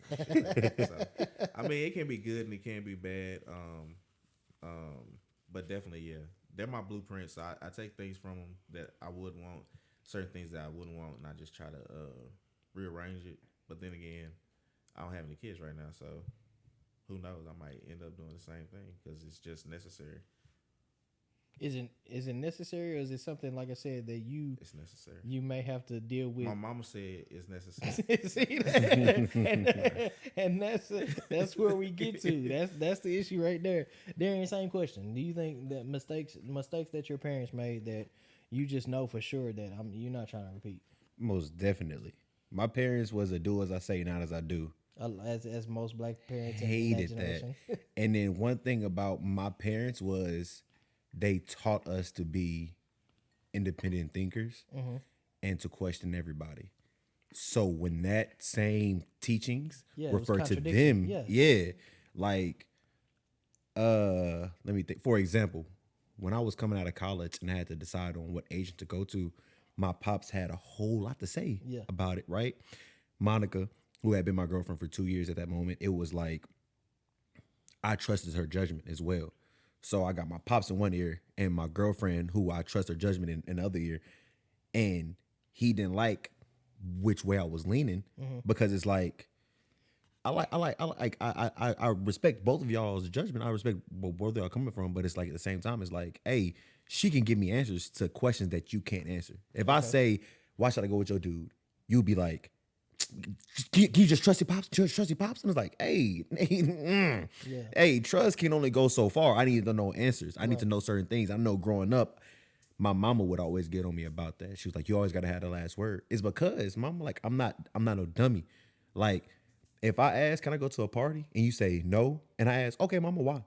So, I mean, it can be good and it can be bad. But definitely, yeah, they're my blueprints. So I take things from them that I would want, certain things that I wouldn't want, and I just try to rearrange it. But then again, I don't have any kids right now, so who knows? I might end up doing the same thing because it's just necessary. Is it necessary, or is it something, like I said, that It's necessary. you may have to deal with? My mama said it's necessary. See that? and that's where we get to. That's the issue right there. Darian, same question. Do you think that mistakes that your parents made that you just know for sure that you're not trying to repeat? Most definitely. My parents was a do as I say, not as I do. As most black parents Hated that. And then one thing about my parents was they taught us to be independent thinkers and to question everybody. So when that same teachings refer to them, like let me think. For example, when I was coming out of college and I had to decide on what agent to go to, my pops had a whole lot to say about it, right? Monica, who had been my girlfriend for 2 years at that moment, it was like I trusted her judgment as well. So I got my pops in one ear and my girlfriend, who I trust her judgment in the other ear, and he didn't like which way I was leaning because it's like I respect both of y'all's judgment. I respect where both of y'all coming from, but it's like at the same time, it's like, hey, she can give me answers to questions that you can't answer. If I say, why should I go with your dude? You'll be like, can you just trust your pops? Trust your pops? And it's like, hey, trust can only go so far. I need to know answers. I need to know certain things. I know growing up, my mama would always get on me about that. She was like, you always gotta have the last word. It's because mama, like, I'm not no dummy. Like, if I ask, can I go to a party? And you say no, and I ask, okay, mama, why?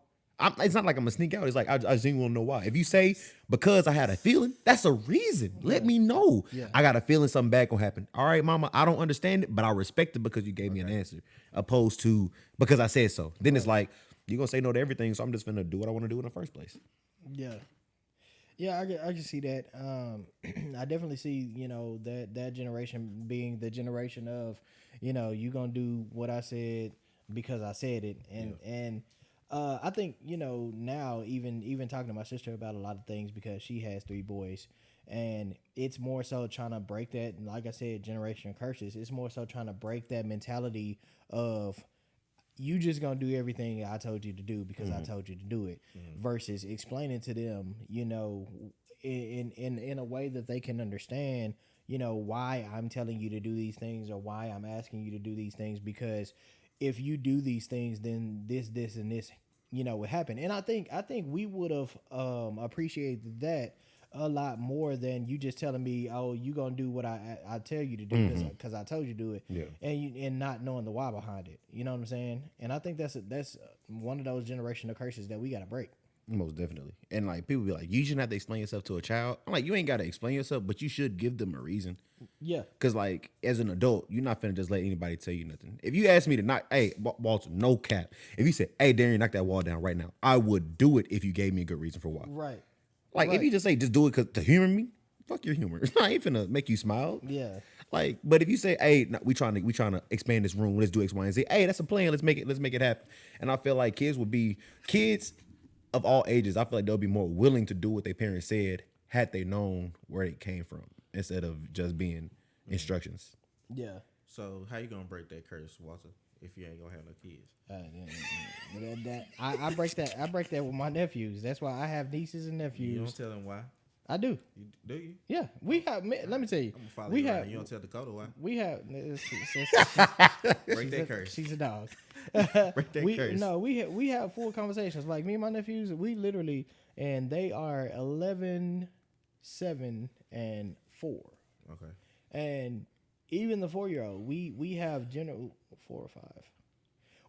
It's not like I'm gonna sneak out. It's like I genuinely want to know why. If you say because I had a feeling, that's a reason. Let me know. Yeah. I got a feeling something bad gonna happen. All right, mama, I don't understand it, but I respect it because you gave me an answer, opposed to because I said so. Then it's like you're gonna say no to everything, so I'm just gonna do what I want to do in the first place. Yeah, I can see that. I definitely see, that generation being the generation of, you gonna do what I said because I said it, and I think now even talking to my sister about a lot of things because she has 3 boys, and it's more so trying to break that. And like I said, generational curses. It's more so trying to break that mentality of you just gonna do everything I told you to do because I told you to do it, versus explaining to them, in a way that they can understand, why I'm telling you to do these things or why I'm asking you to do these things, because if you do these things, then this, and this, would happen. And I think we would have appreciated that a lot more than you just telling me, oh, you gonna do what I tell you to do because I told you to do it, and not knowing the why behind it. You know what I'm saying? And I think that's one of those generational curses that we gotta break. Most definitely. And like people be like, you shouldn't have to explain yourself to a child. I'm like, you ain't gotta explain yourself, but you should give them a reason. Yeah. Cause like as an adult, you're not finna just let anybody tell you nothing. If you ask me to knock, hey, Walter, no cap. If you said, hey, Darian, knock that wall down right now, I would do it if you gave me a good reason for why. Right. Like if you just say just do it cause to humor me, fuck your humor. I ain't finna make you smile. Yeah. Like, but if you say, hey, no, we trying to expand this room, let's do X, Y, and Z. Hey, that's a plan. Let's make it happen. And I feel like kids of all ages, I feel like they'll be more willing to do what their parents said had they known where it came from instead of just being instructions. Yeah. So how you gonna break that curse, Walter, if you ain't gonna have no kids? I break that with my nephews. That's why I have nieces and nephews. You don't tell them why? I do. Do you? Yeah, we have. Let me tell you, we have. You don't tell Dakota why? We have. Break that curse. She's a dog. Break that curse. No, we have full conversations. Like me and my nephews, we literally, and they are 11, 7, and 4. Okay. And even the 4-year-old, we have general 4 or 5.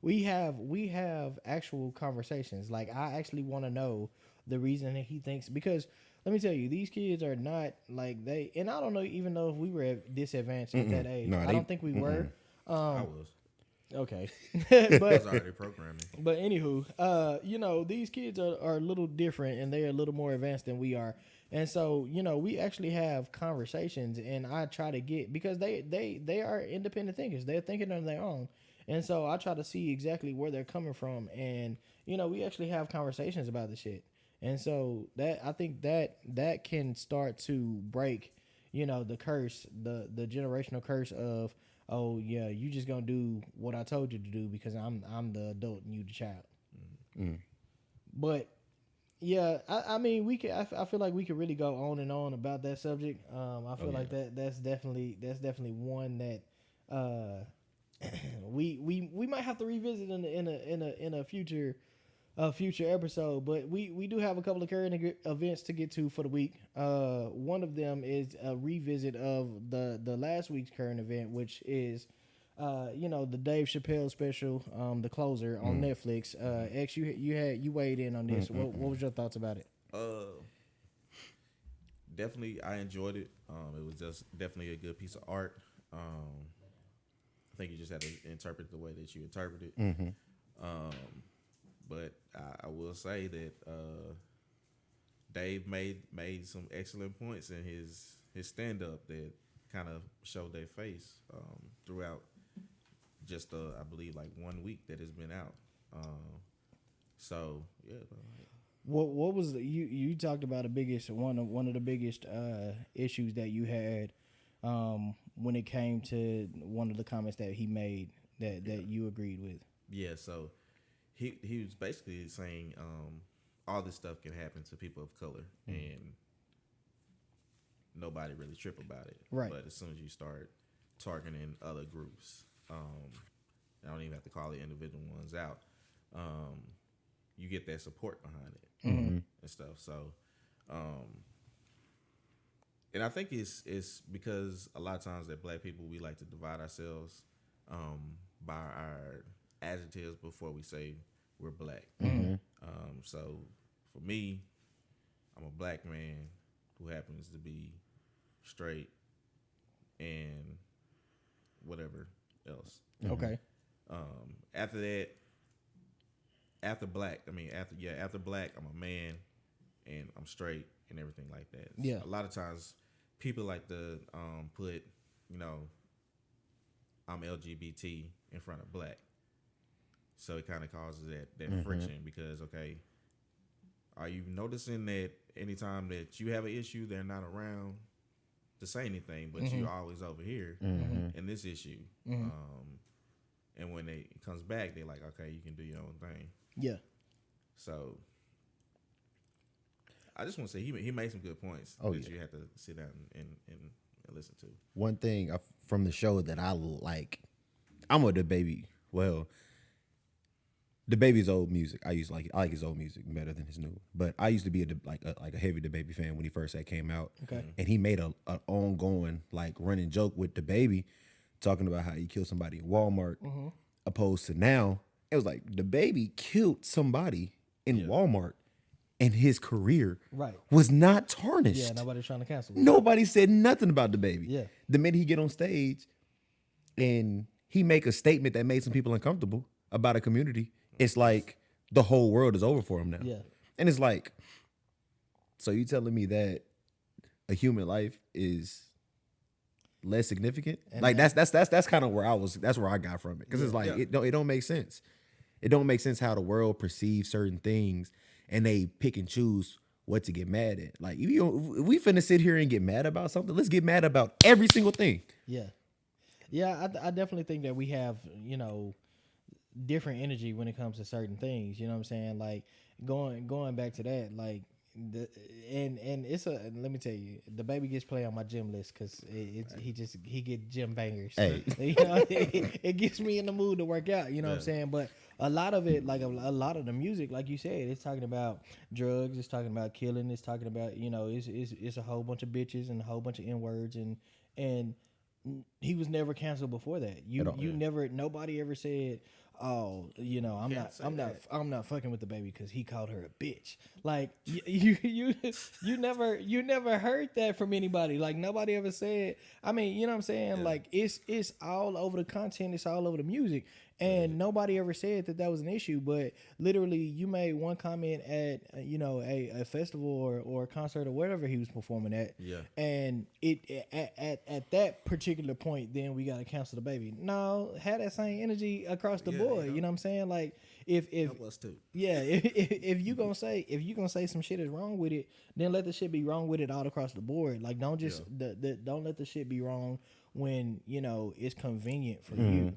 We have actual conversations. Like, I actually want to know the reason that he thinks, because let me tell you, these kids are not like they. And I don't know even know if we were at this advanced at that age. No, I don't think we were. I was. Okay, I but was already programming. but anywho, you know, these kids are a little different and they're a little more advanced than we are. And so, you know, we actually have conversations, and I try to get, because they are independent thinkers. They're thinking on their own. And so I try to see exactly where they're coming from. And, you know, we actually have conversations about the shit. And so that, I think that can start to break, you know, the curse, the generational curse of, oh yeah, you just gonna do what I told you to do because I'm the adult and you the child. But yeah, I mean, we could. I feel like we could really go on and on about that subject. I feel like that's definitely one that we might have to revisit in a future episode. But we do have a couple of current events to get to for the week. One of them is a revisit of the last week's current event, which is you know, the Dave Chappelle special, The Closer on Netflix. X, you weighed in on this. What was your thoughts about it? Definitely, I enjoyed it. It was just definitely a good piece of art. I think you just had to interpret the way that you interpret it. But I will say that Dave made some excellent points in his stand up that kind of showed their face throughout just I believe like 1 week that it's been out. So yeah. What was you talked about one of the biggest issues that you had when it came to one of the comments that he made that you agreed with? Yeah, so he was basically saying all this stuff can happen to people of color and nobody really trip about it. Right. But as soon as you start targeting other groups, I don't even have to call the individual ones out, you get that support behind it and stuff. So, and I think it's because a lot of times that Black people, we like to divide ourselves by our adjectives before we say we're Black. So for me, I'm a Black man who happens to be straight and whatever else. Okay. After that, after Black, I'm a man and I'm straight and everything like that. Yeah. A lot of times people like to put, you know, I'm LGBT in front of Black. So it kind of causes that friction because, okay, are you noticing that anytime that you have an issue, they're not around to say anything, but you're always over here in this issue. And when it comes back, they're like, okay, you can do your own thing. Yeah. So I just want to say he made some good points you have to sit down and listen to. One thing from the show that I like, I'm a DaBaby. Well, DaBaby's old music. I like his old music better than his new. But I used to be a heavy DaBaby fan when he first came out. Okay. And he made an ongoing like running joke with DaBaby, talking about how he killed somebody in Walmart. Opposed to now, it was like DaBaby killed somebody in Walmart, and his career was not tarnished. Yeah, nobody's trying to cancel him. Nobody said nothing about DaBaby. Yeah. The minute he get on stage and he make a statement that made some people uncomfortable about a community, it's like the whole world is over for him now. Yeah. And it's like, so you telling me that a human life is less significant? And like that's kind of where that's where I got from it. Because it's like it don't make sense. It don't make sense how the world perceives certain things and they pick and choose what to get mad at. Like if we finna sit here and get mad about something, let's get mad about every single thing. Yeah. Yeah, I definitely think that we have, you know, different energy when it comes to certain things. You know what I'm saying? Like going back to that, like and it's let me tell you, DaBaby gets play on my gym list because he get gym bangers. Hey. You know, it gets me in the mood to work out. You know what I'm saying? But a lot of it, like a lot of the music, like you said, it's talking about drugs, it's talking about killing, it's talking about it's a whole bunch of bitches and a whole bunch of n words and he was never canceled before that. At all. You never nobody ever said, "Oh, I'm not fucking with the baby because he called her a bitch." Like you never heard that from anybody. Like nobody ever said. I mean, you know what I'm saying? Yeah. Like it's all over the content. It's all over the music, and nobody ever said that was an issue. But literally, you made one comment at a festival or a concert or whatever he was performing at. Yeah. And at that particular point, then we gotta cancel the baby. No, have that same energy across the board. You know what I'm saying? Like if Help us too. yeah, if you gonna say some shit is wrong with it, then let the shit be wrong with it all across the board. Like don't just don't let the shit be wrong when it's convenient for you.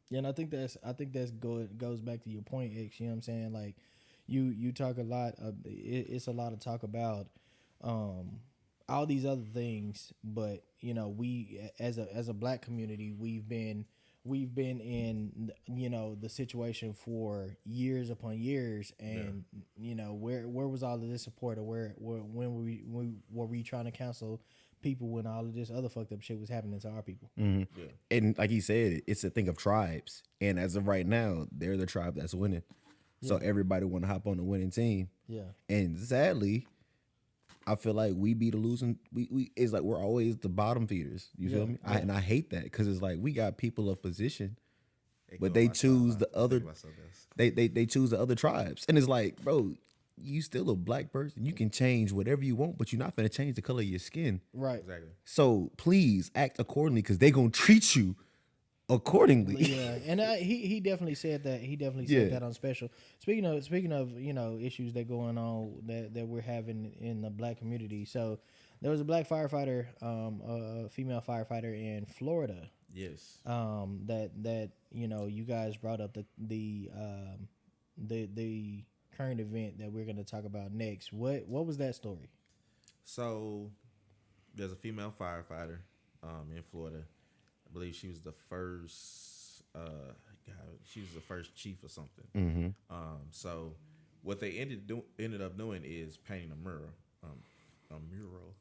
Yeah, and I think that's good goes back to your point, X. You know what I'm saying? Like you talk a lot of it's a lot of talk about all these other things, but we as a black community we've been in the situation for years upon years, and where was all of this support, or when were we trying to cancel people when all of this other fucked up shit was happening to our people? Yeah. And like he said, it's a thing of tribes, and as of right now, they're the tribe that's winning. So everybody want to hop on the winning team. Yeah. And sadly, I feel like we be the losing. We it's like we're always the bottom feeders. You feel me? And I hate that because it's like we got people of position, but they choose the other. They choose the other tribes, and it's like, bro, you still a black person. You can change whatever you want, but you're not gonna change the color of your skin. Right. Exactly. So please act accordingly, because they gonna treat you accordingly. Yeah, and he definitely said that. He definitely said that on special. Speaking of issues that going on that we're having in the black community. So there was a black firefighter, a female firefighter in Florida. Yes. That you guys brought up the current event that we're going to talk about next. What was that story? So there's a female firefighter in Florida. I believe she was the first. She was the first chief or something. Mm-hmm. So what they ended up doing is painting a mural. A mural.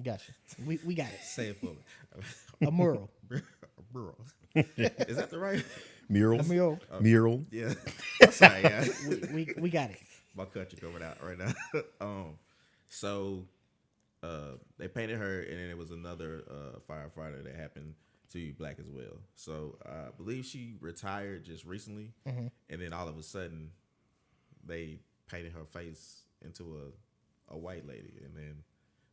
Gotcha. We got it. Say it for me. A mural. A mural. Is that the right? Mural. A mural. Mural. Yeah. I'm sorry, yeah. We got it. My country coming out right now. So they painted her, and then there was another firefighter that happened to be black as well. So I believe she retired just recently, and then all of a sudden they painted her face into a white lady, and then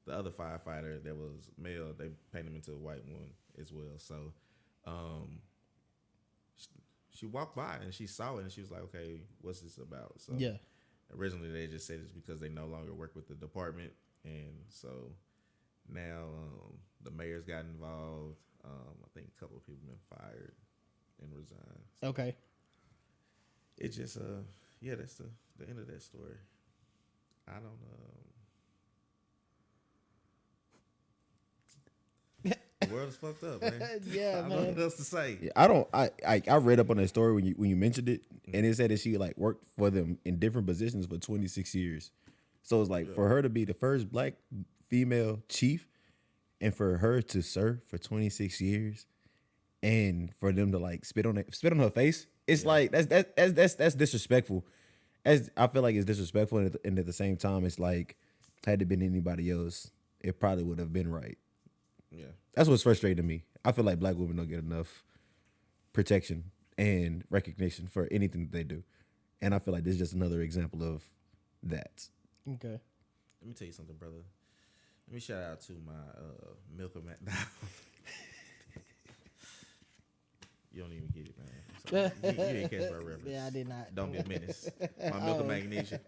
the other firefighter that was male, they painted him into a white one as well. So she walked by and she saw it, and she was like, okay, what's this about? So Yeah. originally they just said it's because they no longer work with the department, and so now the mayor's got involved. I think a couple of people have been fired and resigned. Okay. It just that's the end of that story. I don't the world is fucked up, man. Yeah, I don't man. know what else to say. Yeah, I read up on that story when you mentioned it, and it said that she like worked for them in different positions for 26 years. So it's like for her to be the first black female chief, and for her to serve for 26 years, and for them to like spit on her face, it's like that's disrespectful. As I feel like it's disrespectful, and at the same time, it's like had it been anybody else, it probably would have been right. Yeah. That's what's frustrating to me. I feel like black women don't get enough protection and recognition for anything that they do, and I feel like this is just another example of that. Okay. Let me tell you something, brother. Let me shout out to my Milk of McDonald. You don't even get it, man. So you ain't catch my reference. Yeah, I did not. Don't be a menace. My Milk of Magnesia.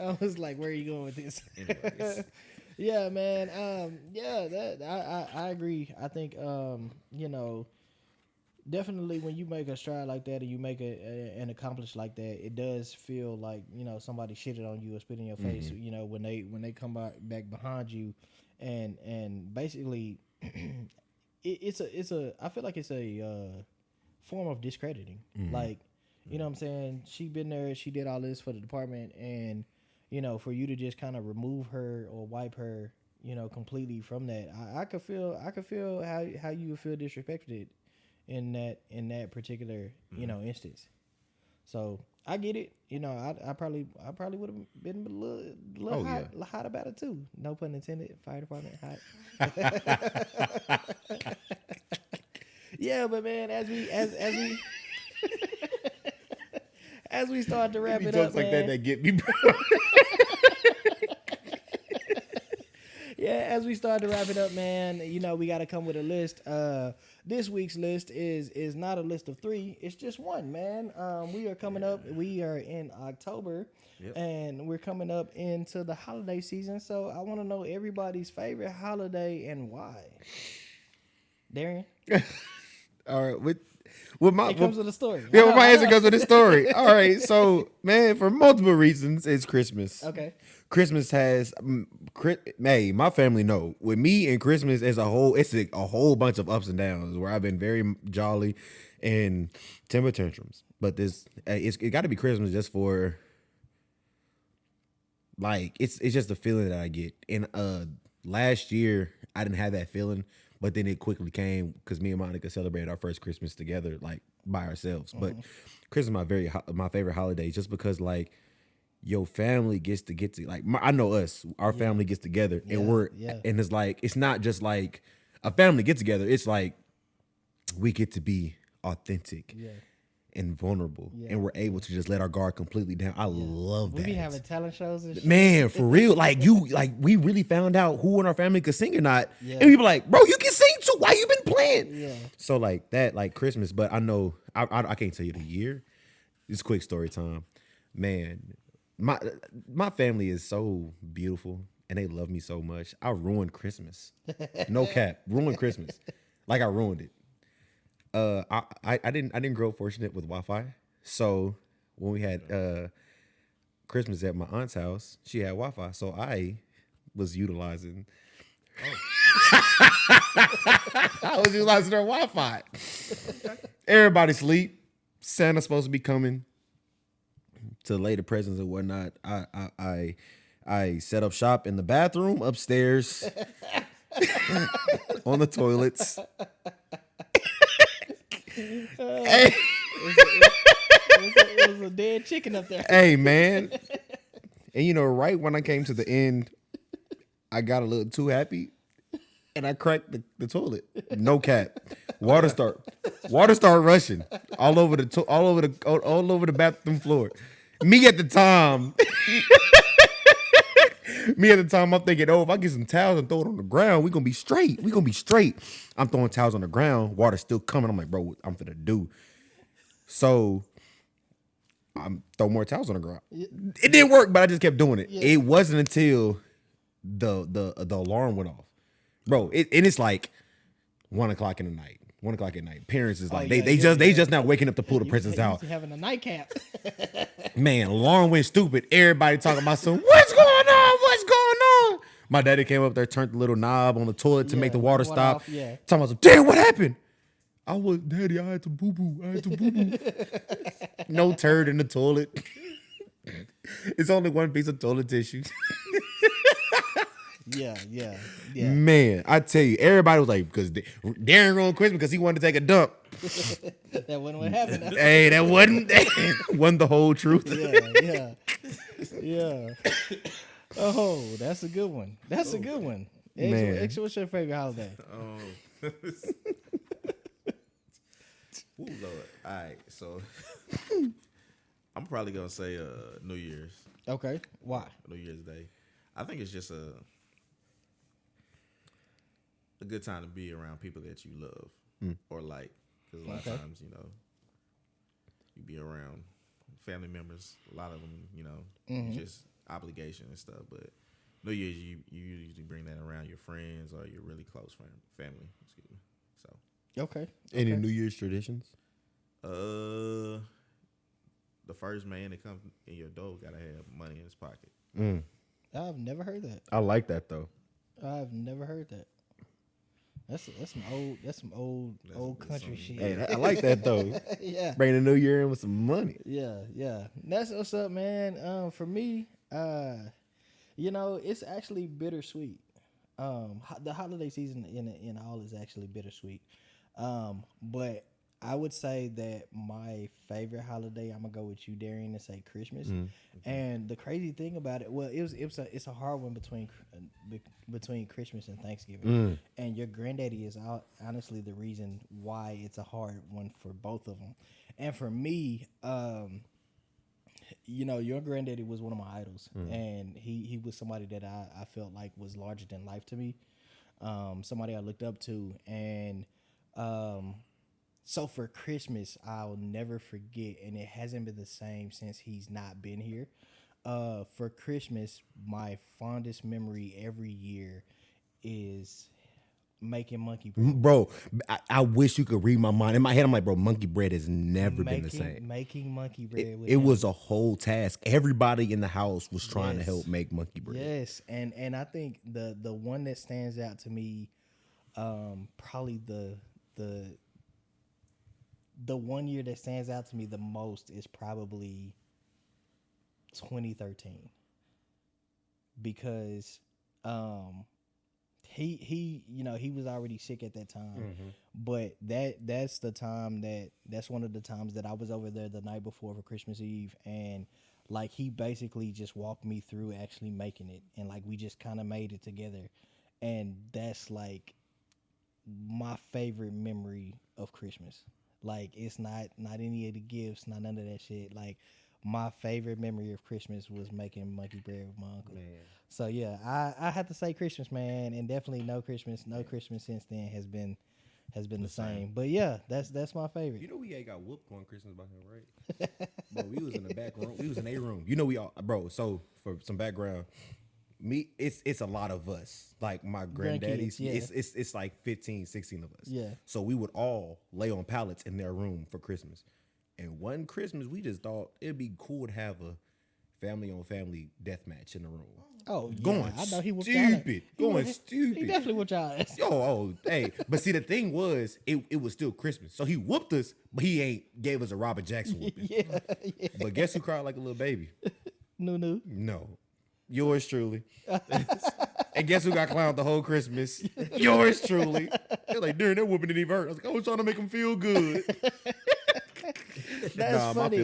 I was like, where are you going with this? Anyways. Yeah, man. I agree. I think definitely when you make a stride like that and you make an accomplish like that, it does feel like somebody shitted on you or spit in your face. When they come back behind you, and basically, I feel like it's a form of discrediting. Like, you know what I'm saying? She been there, she did all this for the department, and for you to just kind of remove her or wipe her, completely from that, I could feel how you would feel disrespected in that particular instance. So I get it. I probably would have been a little hot about it too. No pun intended. Fire department hot. Yeah, but man, as we as we start to wrap it up, like man. that get me. Yeah, as we start to wrap it up, man, we got to come with a list. This week's list is not a list of 3. It's just one, man. We are coming up. We are in October, and we're coming up into the holiday season. So I want to know everybody's favorite holiday and why. Darian? All right. With my, it comes with a story. Yeah, my answer goes with a story. All right. So, man, for multiple reasons, it's Christmas. Okay. Christmas has, my family know. With me and Christmas as a whole, it's a whole bunch of ups and downs where I've been very jolly and temper tantrums. But it got to be Christmas just for, like, it's just the feeling that I get. And last year, I didn't have that feeling, but then it quickly came because me and Monica celebrated our first Christmas together, like, by ourselves. But Christmas is my favorite holiday just because, like, your family gets to like, I know our family gets together and and it's like, it's not just like a family get together. It's like we get to be authentic and vulnerable and we're able to just let our guard completely down. I love that. We be having talent shows and shit. Man, for real. We really found out who in our family could sing or not. Yeah. And people like, bro, you can sing too. Why you been playing? Yeah. So like that, like Christmas, but I know, I can't tell you the year. It's quick story time. Man, my family is so beautiful and they love me so much. I ruined Christmas. No cap. Ruined Christmas. Like I ruined it. I didn't grow fortunate with Wi-Fi. So when we had Christmas at my aunt's house, she had Wi-Fi. So I was utilizing I was utilizing her Wi-Fi. Everybody sleep. Santa's supposed to be coming to lay the presents and whatnot. I set up shop in the bathroom upstairs on the toilets. It was a dead chicken up there. Hey, man. And right when I came to the end, I got a little too happy and I cracked the toilet. No cap. Water start rushing all over the bathroom floor. Me at the time, I'm thinking, if I get some towels and throw it on the ground, we're going to be straight. I'm throwing towels on the ground. Water's still coming. I'm like, bro, what I'm finna do? So I'm throw more towels on the ground. It didn't work, but I just kept doing it. Yeah. It wasn't until the alarm went off. Bro, it's like 1:00 in the night. 1:00 at night. Parents is like, they just now waking up to pull the presents out. Having a nightcap. Man, alarm went stupid. Everybody talking about what's going on? What's going on? My daddy came up there, turned the little knob on the toilet to make the water stop. Off, yeah. Talking about, damn, what happened? Daddy, I had to boo-boo. No turd in the toilet. It's only one piece of toilet tissue. Yeah. Man, I tell you, everybody was like, because Darren ruined Christmas because he wanted to take a dump. That wasn't what happened. Hey, that wasn't the whole truth. Yeah. Oh, that's a good one. That's a good one. What's your favorite holiday? Ooh, Lord. All right, so I'm probably gonna say New Year's. Okay, why? New Year's Day. I think it's just a good time to be around people that you love or like. Because a lot of times, you be around family members. A lot of them, just obligation and stuff. But New Year's, you usually bring that around your friends or your really close family. Excuse me. So. Okay. Any New Year's traditions? The first man that comes in your door gotta have money in his pocket. I've never heard that. I like that though. I've never heard that. That's some old country shit. Hey, I like that though. Yeah. Bring the new year in with some money. Yeah. That's what's up, man. For me, it's actually bittersweet. The holiday season in all is actually bittersweet. But I would say that my favorite holiday, I'm gonna go with you, Darian, and say Christmas. And the crazy thing about it, well, it's a hard one between Christmas and Thanksgiving. And your granddaddy is honestly the reason why it's a hard one for both of them. And for me, your granddaddy was one of my idols, and he was somebody that I felt like was larger than life to me, somebody I looked up to, and so for Christmas, I'll never forget, and it hasn't been the same since he's not been here. For Christmas, my fondest memory every year is making monkey bread. Bro, I wish you could read my mind. In my head, I'm like, bro, monkey bread has never been the same. Making monkey bread. It was a whole task. Everybody in the house was trying to help make monkey bread. Yes, and I think the one that stands out to me, probably the 1 year that stands out to me the most is probably 2013, because he was already sick at that time, but that's one of the times that I was over there the night before for Christmas Eve, and like he basically just walked me through actually making it, and like we just kind of made it together, and that's like my favorite memory of Christmas. Like, it's not any of the gifts, not none of that shit. Like, my favorite memory of Christmas was making monkey bread with my uncle. Man. So yeah, I have to say Christmas, man, and definitely no Christmas since then has been the same. But yeah, that's my favorite. You know we ain't got whooped on Christmas by him, right? Bro, we was in the back room. We was in a room. You know we all, bro. So for some background, it's a lot of us. Like my granddaddies, yeah. it's like 15, 16 of us. Yeah. So we would all lay on pallets in their room for Christmas. And one Christmas, we just thought it'd be cool to have a family on family death match in the room. Oh, yeah. Going I know he was stupid. Stupid. He definitely whooped y'all ass. Hey. But see, the thing was, it was still Christmas. So he whooped us, but he ain't gave us a Robert Jackson whooping. Yeah. But guess who cried like a little baby? No. Yours truly. And guess who got clowned the whole Christmas? Yours truly. They're like, dude, that whooping didn't even hurt. I was like, I was trying to make him feel good. That's funny.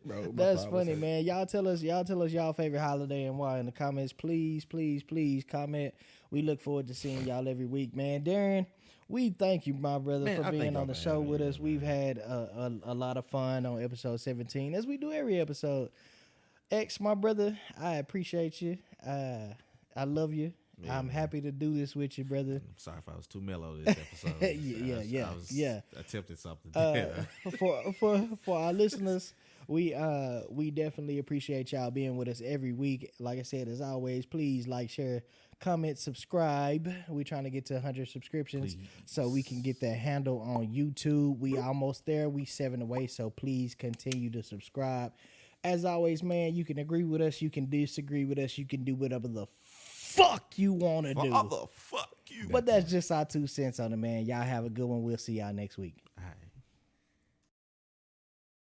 Bro, that's funny, man. Y'all tell us y'all favorite holiday and why in the comments. Please comment. We look forward to seeing y'all every week, man. Darren, we thank you, my brother, for being on the show with us. We've had a lot of fun on episode 17, as we do every episode. X, my brother, I appreciate you. I love you. Yeah, I'm happy to do this with you, brother. I'm sorry if I was too mellow this episode. yeah. I attempted something. For our listeners, we definitely appreciate y'all being with us every week. Like I said, as always, please like, share, comment, subscribe. We're trying to get to 100 subscriptions so we can get that handle on YouTube. We almost there. We 7 away, so please continue to subscribe. As always, man, you can agree with us, you can disagree with us, you can do whatever the fuck you want to do. Fuck you. But that's just our 2 cents on it, man. Y'all have a good one. We'll see y'all next week. All right.